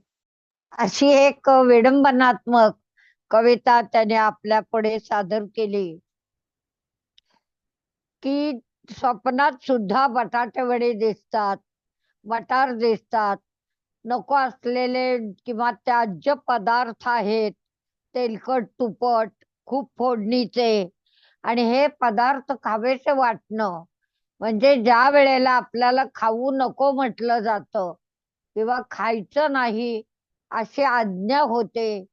अशी एक विडंबनात्मक कविता त्याने आपल्या पुढे सादर केली. की स्वप्नात सुद्धा बटाटे वडे दिसतात, मटार दिसतात, नको असलेले किंवा त्याज्य पदार्थ आहेत, तेलकट तुपट खूप फोडणीचे, आणि हे पदार्थ खावेसे वाटणं म्हणजे ज्या वेळेला आपल्याला खाऊ नको म्हटलं जातं किंवा खायचं नाही अशी आज्ञा होते,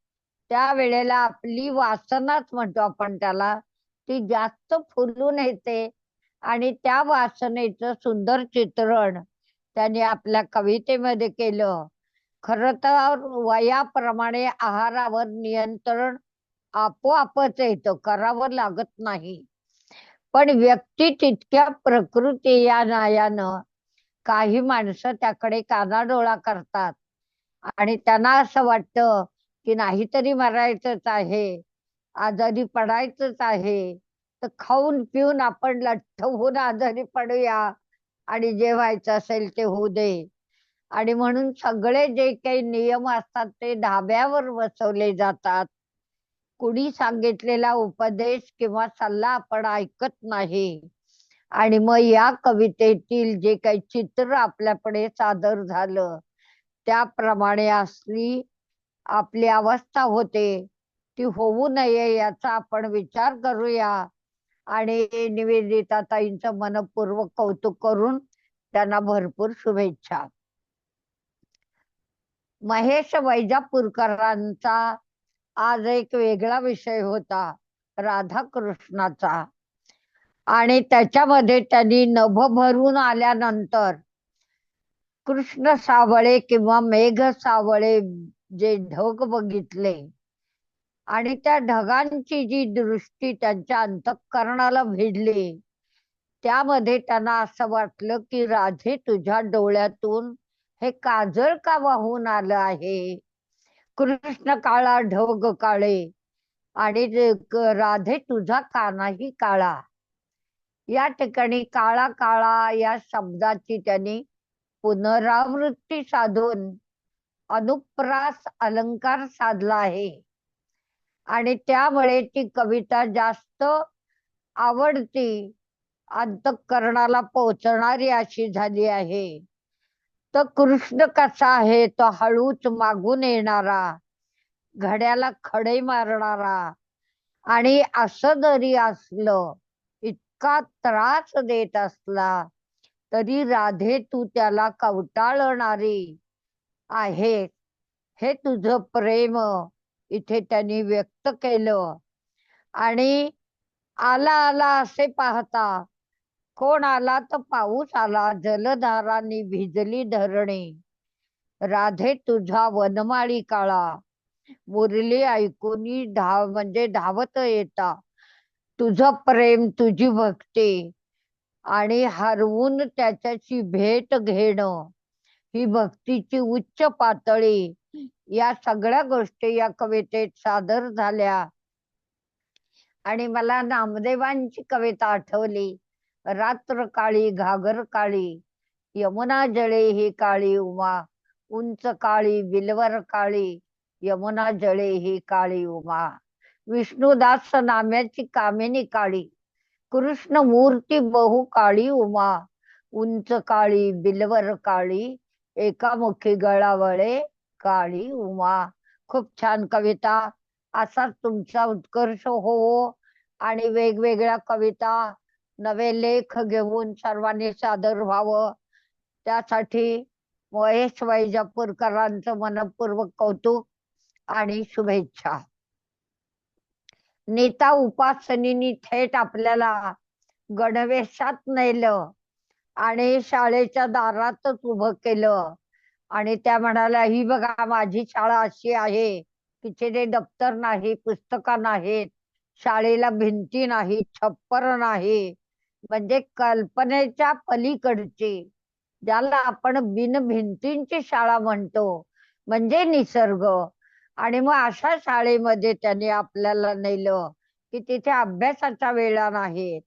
त्या वेळेला आपली वासनाच म्हणतो आपण त्याला, ती जास्त फुलून येते. आणि त्या वासनेचं सुंदर चित्रण त्यांनी आपल्या कवितेमध्ये केलं. खरं तर वयाप्रमाणे आहारावर नियंत्रण आपोआपच येतं, करावं लागत नाही. पण व्यक्ती तितक्या प्रकृती या न्यायानं काही माणसं त्याकडे कानाडोळा करतात आणि त्यांना असं वाटतं की नाहीतरी मरायचंच आहे, आजारी पडायचंच आहे, तर खाऊन पिऊन आपण लठ्ठ होऊन आजारी पडूया आणि जे व्हायचं असेल ते होऊ दे. आणि म्हणून सगळे जे काही नियम असतात ते धाब्यावर बसवले जातात. कुणी सांगितलेला उपदेश किंवा सल्ला आपण ऐकत नाही. आणि मग या कवितेतील जे काही चित्र आपल्यापुढे सादर झालं त्याप्रमाणे असली आपली अवस्था होते, ती होऊ नये याचा आपण विचार करूया. आणि निवेदिता ताईंचं मनपूर्वक कौतुक करून त्यांना भरपूर शुभेच्छा. महेश वैजापूरकरांचा आज एक वेगळा विषय होता, राधाकृष्णाचा. आणि त्याच्यामध्ये त्यांनी नभ भरून आल्यानंतर कृष्ण सावळे किंवा मेघ सावळे जे ढग बघितले आणि त्या ढगांची जी दृष्टी त्यांच्या अंतःकरणाला भिडली, त्यामध्ये त्यांना असं वाटलं की राधे तुझ्या डोळ्यातून हे काजळ का वाहून आलं आहे. कृष्ण काळा ढग काळे आणि राधे तुझा कानाही काळा. या ठिकाणी काळा काळा या शब्दाची त्यांनी पुनरावृत्ती साधून अनुप्रास अलंकार साधला आहे आणि त्यामुळे ती कविता जास्त आवडती, अंतःकरणाला पोहोचणारी अशी झाली आहे. तर कृष्ण कसा आहे, तो हळूच मागून येणारा, घड्याला खडे मारणारा, आणि असं जरी असलं, इतका त्रास देत असला तरी राधे तू त्याला कवटाळणारी आहे, हे तुझं प्रेम इथे त्यांनी व्यक्त केलं. आणि आला आला असे पाहता, कोण आला तर पाऊस आला, जलधारांनी भिजली धरणी, राधे तुझा वनमाळी काळा, मुरली ऐकूनी म्हणजे धावत येता, तुझं प्रेम तुझी भक्ती आणि हरवून त्याच्याची भेट घेणं, ही भक्तीची उच्च पातळी, या सगळ्या गोष्टी या कवितेत सादर झाल्या. आणि मला नामदेवांची कविता आठवली, रात्र काळी घागर काळी, यमुना जळे ही काळी उमा, उंच काळी बिलवर काळी, यमुना जळे ही काळी उमा. विष्णुदास नाम्याची कामिनी काळी, कृष्ण मूर्ती बहु काळी उमा, उंच काळी बिलवर काळी, एकामुखी गळावळे काळी उमा. खूप छान कविता. असाच तुमचा उत्कर्ष हो आणि वेगवेगळ्या कविता, नवे लेख घेऊन सर्वांनी सादर व्हावं, त्यासाठी महेश वैजापूरकरांचं मनपूर्वक कौतुक आणि शुभेच्छा. नीता उपासनीनी थेट आपल्याला गणवेशात नेलं आणि शाळेच्या दारातच उभं केलं आणि त्या म्हणाल्या, ही बघा माझी शाळा अशी आहे, तिथे दप्तर नाही, पुस्तकं नाहीत, शाळेला भिंती नाही, छप्पर नाही, म्हणजे कल्पनेच्या पलीकडची, ज्याला आपण बिन भिंतींची शाळा म्हणतो, म्हणजे निसर्ग. आणि मग अशा शाळेमध्ये त्याने आपल्याला नेलं की तिथे अभ्यासाच्या वेळा नाहीत,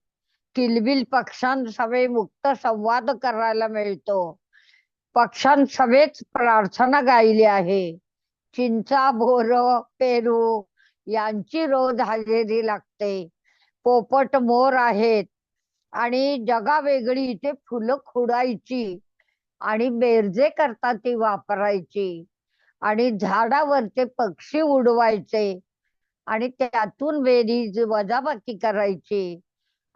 किलबिल पक्ष्यांसवे मुक्त संवाद करायला मिळतो, पक्ष्यांसवेच प्रार्थना गायली आहे, चिंचा बोर पेरू यांची रोज हजेरी लागते, पोपट मोर आहेत आणि जगा वेगळी इथे फुलं खुडायची आणि बेरजे करता ती वापरायची आणि झाडावरचे पक्षी उडवायचे आणि त्यातून बेरीज वजाबाकी करायची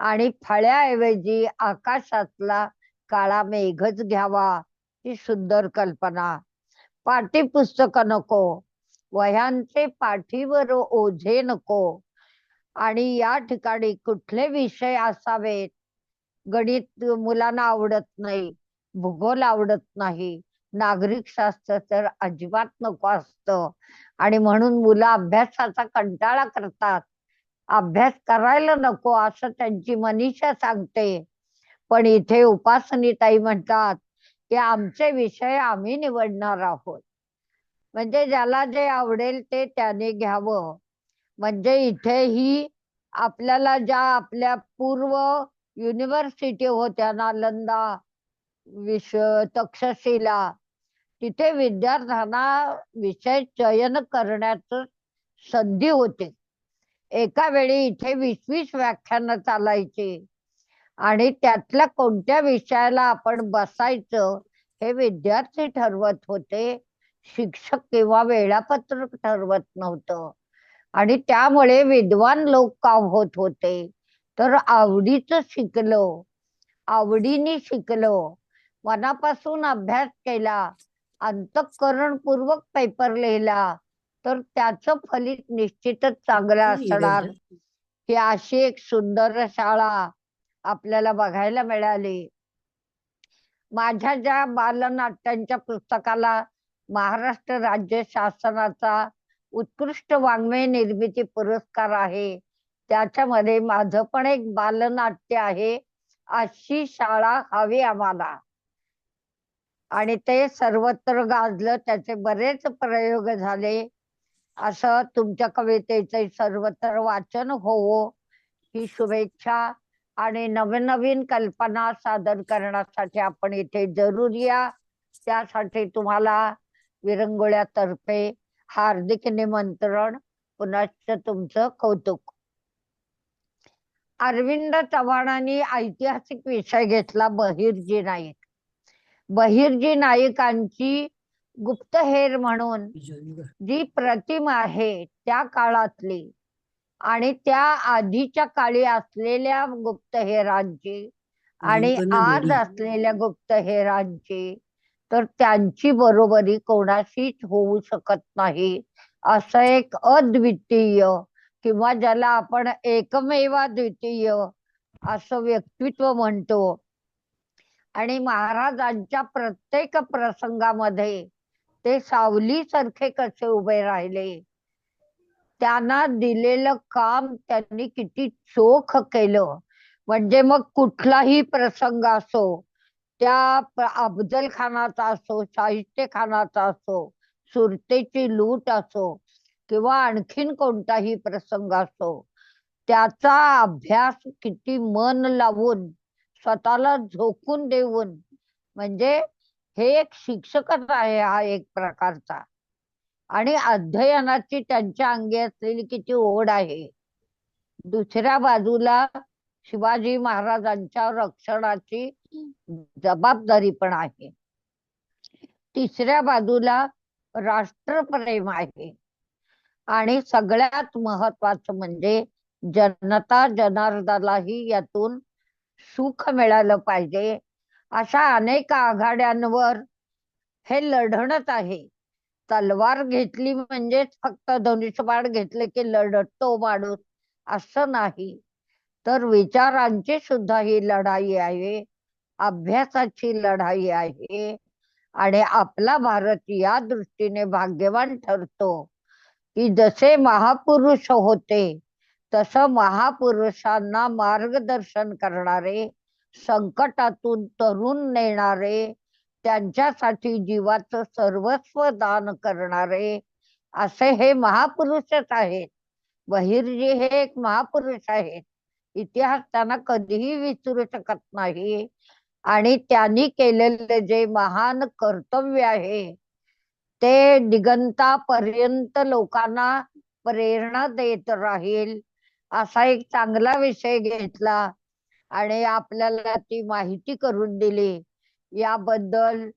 आणि फळ्याऐवजी आकाशातला काळा मेघच घ्यावा, ही सुंदर कल्पना. पाठ्यपुस्तक नको, वह्यांचे पाठीवर ओझे नको आणि या ठिकाणी कुठले विषय असावेत, गणित मुलांना आवडत नाही, भूगोल आवडत नाही, नागरिक शास्त्र तर अजिबात नको असतं आणि म्हणून मुलं अभ्यासाचा कंटाळा करतात, अभ्यास करायला नको असं त्यांची मनीषा सांगते. पण इथे उपासनीताई म्हणतात की आमचे विषय आम्ही निवडणार आहोत, म्हणजे ज्याला जे आवडेल ते त्याने घ्यावं. म्हणजे इथेही आपल्याला ज्या आपल्या पूर्व युनिव्हर्सिटी होत्या, नालंदा, तक्षशिला, तिथे विद्यार्थ्यांना विषय चयन करण्याचं संधी होते. एका वेळी इथे 20-20 व्याख्यानं चालायची आणि त्यातल्या कोणत्या विषयाला आपण बसायचं हे विद्यार्थी ठरवत होते, शिक्षक किंवा वेळापत्रक ठरवत नव्हतं. आणि त्यामुळे विद्वान लोक काम होत होते. तर आवडीचं शिकलो, आवडीने शिकलो, मनापासून अभ्यास केला, अंतःकरणपूर्वक पेपर लिहिला, तर त्याचं फलित निश्चितच चांगलं असणार. ही अशी एक सुंदर शाळा आपल्याला बघायला मिळाली. माझ्या ज्या बालनाट्यांच्या पुस्तकाला महाराष्ट्र राज्य शासनाचा उत्कृष्ट वाङ्मय निर्मिती पुरस्कार आहे, त्याच्यामध्ये माझं पण एक बालनाट्य आहे, अशी शाळा हवी आम्हाला. आणि ते सर्वत्र गाजलं, त्याचे बरेच प्रयोग झाले. असं तुमच्या कवितेचे सर्वत्र वाचन होवो, ही शुभेच्छा. आणि नवनवीन कल्पना सादर करण्यासाठी आपण इथे जरूर या. त्यासाठी तुम्हाला विरंगुळ्यातर्फे हार्दिक निमंत्रण, पुनश्च तुमचं कौतुक. अरविंद चव्हाणांनी ऐतिहासिक विषय घेतला बहिर्जी नाईक. बहिर्जी नाईकांची गुप्तहेर म्हणून जी प्रतिमा आहे त्या काळातली आणि त्या आधीच्या काळी असलेल्या गुप्तहेरांची आणि आज असलेल्या गुप्तहेरांची, तर त्यांची बरोबरी कोणाशीच होऊ शकत नाही. असं एक अद्वितीय किंवा ज्याला आपण एकमेवाद्वितीय असं व्यक्तित्व म्हणतो. आणि महाराजांच्या प्रत्येक प्रसंगामध्ये ते सावलीसारखे कसे उभे राहिले, त्यांना दिलेलं काम त्यांनी किती चोख केलं. म्हणजे मग कुठलाही प्रसंग असो, त्या अफजल खानाचा असो, शाहिस्ते खानाचा असो, सुरतेची लूट असो किंवा आणखीन कोणताही प्रसंग असो, त्याचा अभ्यास किती मन लावून, स्वतःला झोकून देऊन, म्हणजे हे एक शिक्षकच आहे हा एक प्रकारचा. आणि अध्ययनाची त्यांच्या अंगी असलेली किती ओढ आहे. दुसऱ्या बाजूला शिवाजी महाराजांच्या रक्षणाची जबाबदारी पण आहे. तिसऱ्या बाजूला राष्ट्रप्रेम आहे. आणि सगळ्यात महत्वाचं म्हणजे जनता जनार्दनालाही यातून सुख मिळालं पाहिजे. अशा अनेक आघाड्यांवर हे लढणच आहे. तलवार घेतली म्हणजे फक्त धनुष्यबाण घेतले की लढतो माणूस असं नाही, तर विचारांची सुद्धा ही लढाई आहे, अभ्यासाची लढाई आहे. आणि आपला भारत या दृष्टीने भाग्यवान ठरतो की जसे महापुरुष होते तसं महापुरुषांना मार्गदर्शन करणारे, संकटातून तरुण नेणारे, त्यांच्यासाठी जीवाचं सर्वस्व दान करणारे असे हे महापुरुषच आहेत. बहिर्जी हे एक महापुरुष आहेत. इतिहास त्यांना कधीही विसरू शकत नाही. आणि त्यांनी केलेले जे महान कर्तव्य आहे ते दिगंतापर्यंत लोकांना प्रेरणा देत राहील. असा एक चांगला विषय घेतला आणि आपल्याला ती माहिती करून दिली. याबद्दल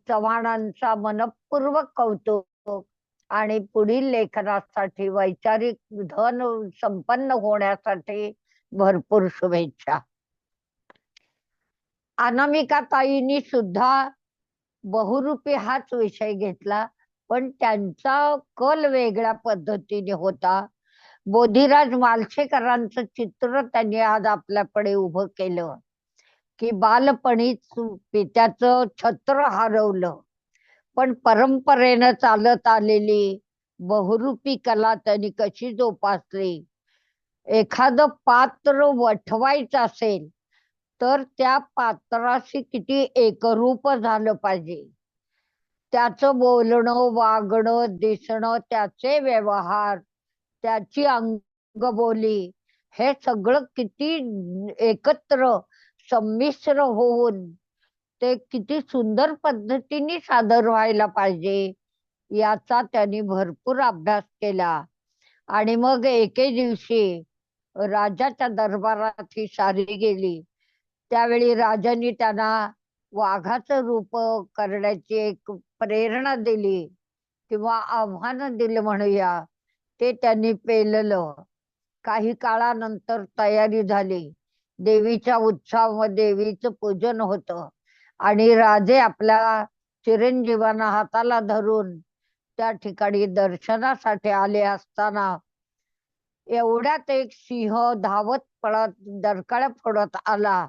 चव्हाणांचा मनपूर्वक कौतुक आणि पुढील लेखनासाठी वैचारिक धन संपन्न होण्यासाठी भरपूर शुभेच्छा. अनामिका ताईंनी सुद्धा बहुरूपी हाच विषय घेतला, पण त्यांचा कल वेगळ्या पद्धतीने होता. बोधिराज मालशेकरांचं चित्र त्यांनी आज आपल्याकडे उभं केलं की बालपणीच पित्याचं छत्र हरवलं, पण परंपरेनं चालत आलेली बहुरूपी कला त्यांनी कशी जोपासली. एखादं पात्र वठवायचं असेल तर त्या पात्राशी किती एकरूप झालं पाहिजे. त्याचं बोलणं, वागणं, दिसणं, त्याचे व्यवहार, त्याची अंगबोली हे सगळं किती एकत्र संमिश्र होऊन ते किती सुंदर पद्धतीने सादर व्हायला पाहिजे याचा त्यांनी भरपूर अभ्यास केला. आणि मग एके दिवशी राजाच्या दरबारात ही सारी गेली. त्यावेळी राजांनी त्यांना वाघाचं रूप करण्याची एक प्रेरणा दिली किंवा आव्हान दिलं म्हणूया. ते त्यांनी पेललं. काही काळानंतर तयारी झाली. देवीच्या उत्सवामध्ये देवीचं पूजन होतं आणि राजे आपल्या चिरंजीवांना हाताला धरून त्या ठिकाणी दर्शनासाठी आले असताना एवढ्यात एक सिंह धावत पळत डरकाळ्या फोडत आला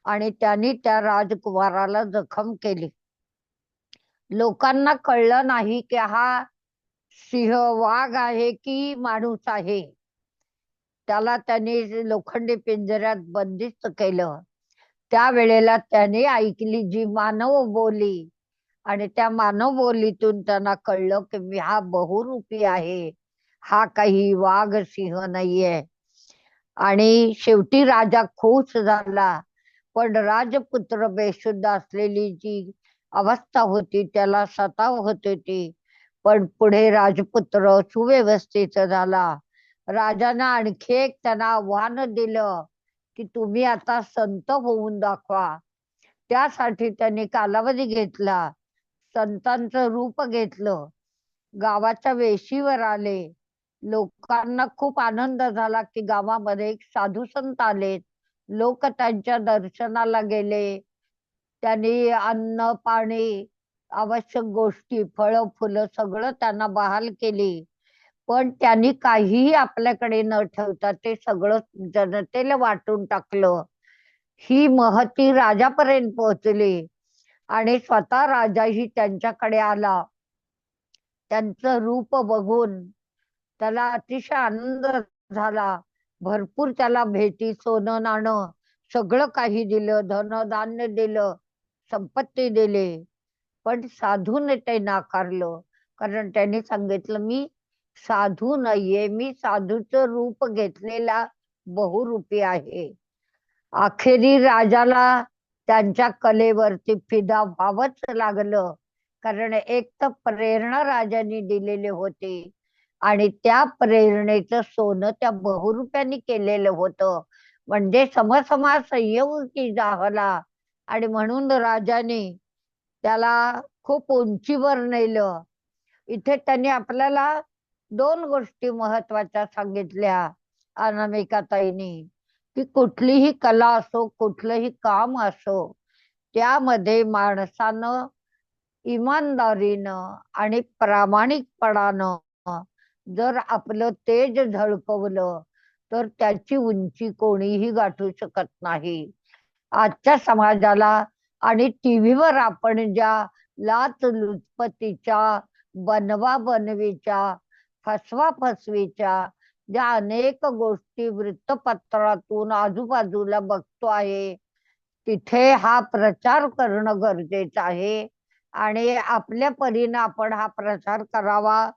आणि त्यांनी त्या राजकुमाराला जखम केली. लोकांना कळलं नाही की हा सिंह वाघ आहे की माणूस आहे. त्याला त्यांनी लोखंडी पिंजऱ्यात बंदिस्त केलं. त्यावेळेला त्याने ऐकली जी मानव बोली आणि त्या मानव बोलीतून त्यांना कळलं की हा बहुरूपी आहे, हा काही वाघ सिंह नाहीये. आणि शेवटी राजा खुश झाला. पण राजपुत्र बेशुद्ध असलेली जी अवस्था होती, त्याला सताव होत होती. पण पुढे राजपुत्र सुव्यवस्थित झाला. राजानं आणखी एक त्यांना आव्हान दिलं की तुम्ही आता संत होऊन दाखवा. त्यासाठी त्यांनी कालावधी घेतला, संतांचं रूप घेतलं, गावाच्या वेशीवर आले. लोकांना खूप आनंद झाला की गावामध्ये एक साधू संत आलेत. लोक त्यांच्या दर्शनाला गेले. त्यांनी अन्न पाणी आवश्यक गोष्टी फळं फुलं सगळं त्यांना बहाल केली. पण त्यांनी काहीही आपल्याकडे न ठेवता ते सगळं जनतेला वाटून टाकलं. ही महती राजापर्यंत पोहोचली आणि स्वतः राजाही त्यांच्याकडे आला. त्यांचं रूप बघून त्याला अतिशय आनंद झाला. भरपूर त्याला भेटी, सोनं नाणं सगळं काही दिलं, धनधान्य दिलं, संपत्ती दिली. पण साधूने ते नाकारलं. कारण त्यांनी सांगितलं मी साधू नाहीये, मी साधूचं रूप घेतलेला बहुरूपी आहे. अखेरी राजाला त्यांच्या कलेवरती फिदा व्हावंच लागलं. कारण एक तर प्रेरणा राजाने दिलेली होती आणि त्या प्रेरणेचं सोनं त्या बहुरूप्यांनी केलेलं होतं. म्हणजे समसमा संयोगी झाला. आणि म्हणून राजाने त्याला खूप उंचीवर नेलं. इथे त्यांनी आपल्याला 2 गोष्टी महत्वाच्या सांगितल्या अनामिकाताईंनी, की कुठलीही कला असो, कुठलंही काम असो, त्यामध्ये माणसानं इमानदारीनं आणि प्रामाणिकपणानं जर आपलं तेज झळकवलं तर त्याची उंची कोणीही गाठू शकत नाही. आजच्या समाजाला आणि टीव्हीवर आपण ज्या लाचलुचपतीच्या, बनवा बनवीच्या, फसवा फसवीच्या ज्या अनेक गोष्टी वृत्तपत्रातून आजूबाजूला बघतो आहे, तिथे हा प्रचार करणं गरजेचं आहे आणि आपल्या परीनं आपण हा प्रचार करावा.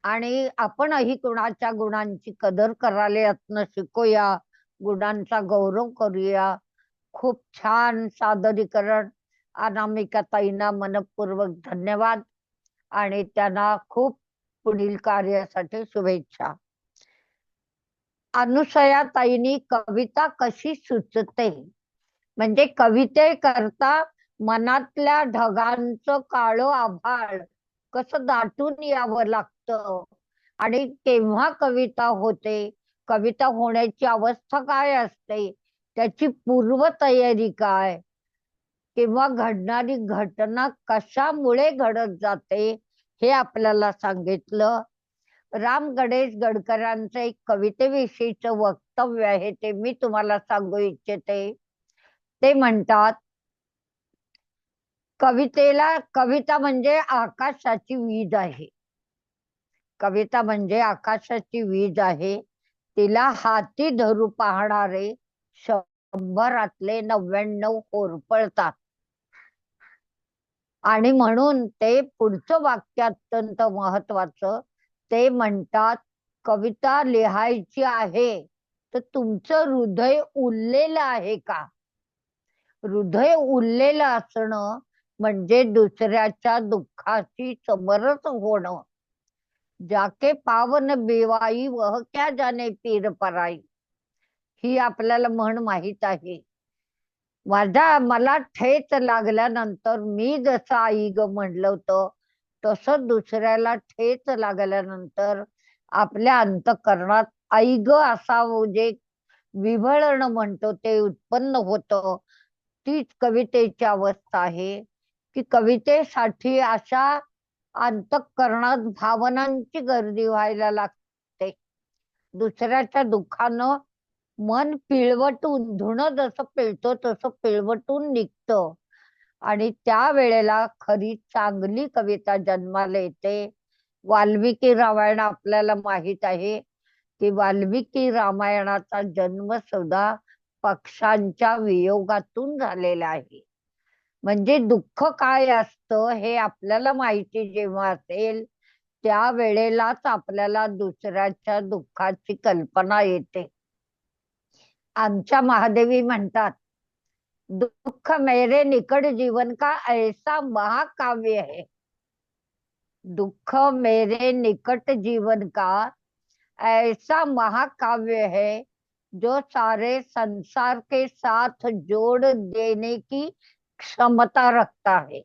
आणि आपणही कुणाच्या गुणांची कदर करायला यातनं शिकूया, गुणांचा गौरव करूया. खूप छान सादरीकरण. अनामिकाताईंना मनपूर्वक धन्यवाद आणि त्यांना खूप पुढील कार्यासाठी शुभेच्छा. अनुसयाताईंनी कविता कशी सुचते, म्हणजे कविते करता मनातल्या ढगांचं काळं आभाळ कसं दाटून यावं लागतं आणि केव्हा कविता होते, कविता होण्याची अवस्था काय असते, त्याची पूर्वतयारी काय, किंवा घडणारी घटना कशामुळे घडत जाते हे आपल्याला सांगितलं. राम गणेश गडकरांचं एक कवितेविषयीचं वक्तव्य आहे, ते मी तुम्हाला सांगू इच्छिते. ते म्हणतात, कविता म्हणजे आकाशाची वीज आहे. कविता म्हणजे आकाशाची वीज आहे. तिला हाती धरू पाहणारे 100 99 होरपळतात. आणि म्हणून ते पुढचं वाक्य अत्यंत महत्वाचं. ते म्हणतात, कविता लिहायची आहे तर तुमचं हृदय उरलेलं आहे का? हृदय उरलेलं असणं म्हणजे दुसऱ्याच्या दुःखाची समरस होणं. जाके पावन बेवाई वह क्या जाने पीर पराई, ही आपल्याला म्हण माहित आहे. मला ठेच लागल्यानंतर मी जसं आई ग म्हणलं होतं, तसं दुसऱ्याला ठेच लागल्यानंतर आपल्या अंतःकरणात आई ग असावं जे विव्हळण म्हणतो ते उत्पन्न होतं. तीच कवितेची अवस्था आहे की कवितेसाठी अशा अंतःकरणात भावनांची गर्दी व्हायला लागते. दुसऱ्याच्या दुःखानं मन पिळवटून, धुणं जसं पिळतो तसं पिळवटून निघतं आणि त्या वेळेला खरी चांगली कविता जन्माला येते. वाल्मिकी रामायण आपल्याला माहित आहे की वाल्मिकी रामायणाचा जन्म सुद्धा पक्षांच्या वियोगातून झालेला आहे. म्हणजे दुःख काय असतं हे आपल्याला माहिती जेव्हा असेल त्या वेळेलाच आपल्याला दुसऱ्याच्या दुःखाची कल्पना येते. आमच्या महादेवी म्हणतात, दुख मेरे निकट जीवन का ऐसा महाकाव्य है। दुख मेरे निकट जीवन का ऐसा महाकाव्य है जो सारे संसार के साथ जोड़ देने की क्षमता रखता है।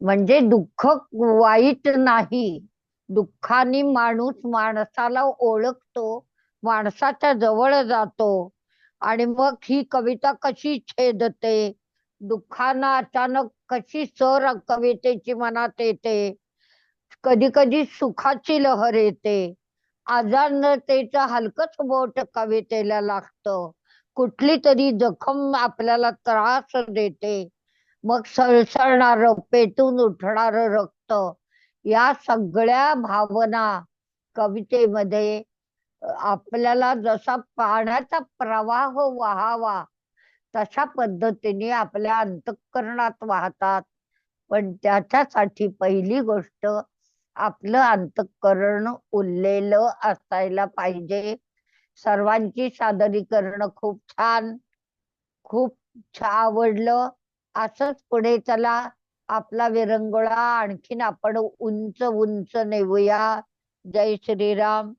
म्हणजे दुःख वाईट नाही, दुःखाने माणूस माणसाला ओळखतो, माणसाच्या जवळ जातो आणि मग ही कविता कशी छेदते, दुःखानं अचानक कशी सर कवितेची मनात येते, कधी कधी सुखाची लहर येते, अजाणतेचं हलकच बोट कवितेला लागतं, कुठली तरी जखम आपल्याला त्रास देते, मग सळसळणारं पेटून उठणारं रक्त, या सगळ्या भावना कवितेमध्ये आपल्याला जसा पाण्याचा प्रवाह वाहावा तशा पद्धतीने आपल्या अंतःकरणात वाहतात. पण त्याच्यासाठी पहिली गोष्ट आपलं अंतःकरण उरलेलं असायला पाहिजे. सर्वांची सादरीकरण खूप छान, खूप आवडलं. असंच पुढे चला. आपला विरंगुळा आणखीन आपण उंच उंच नेऊया. जय श्रीराम.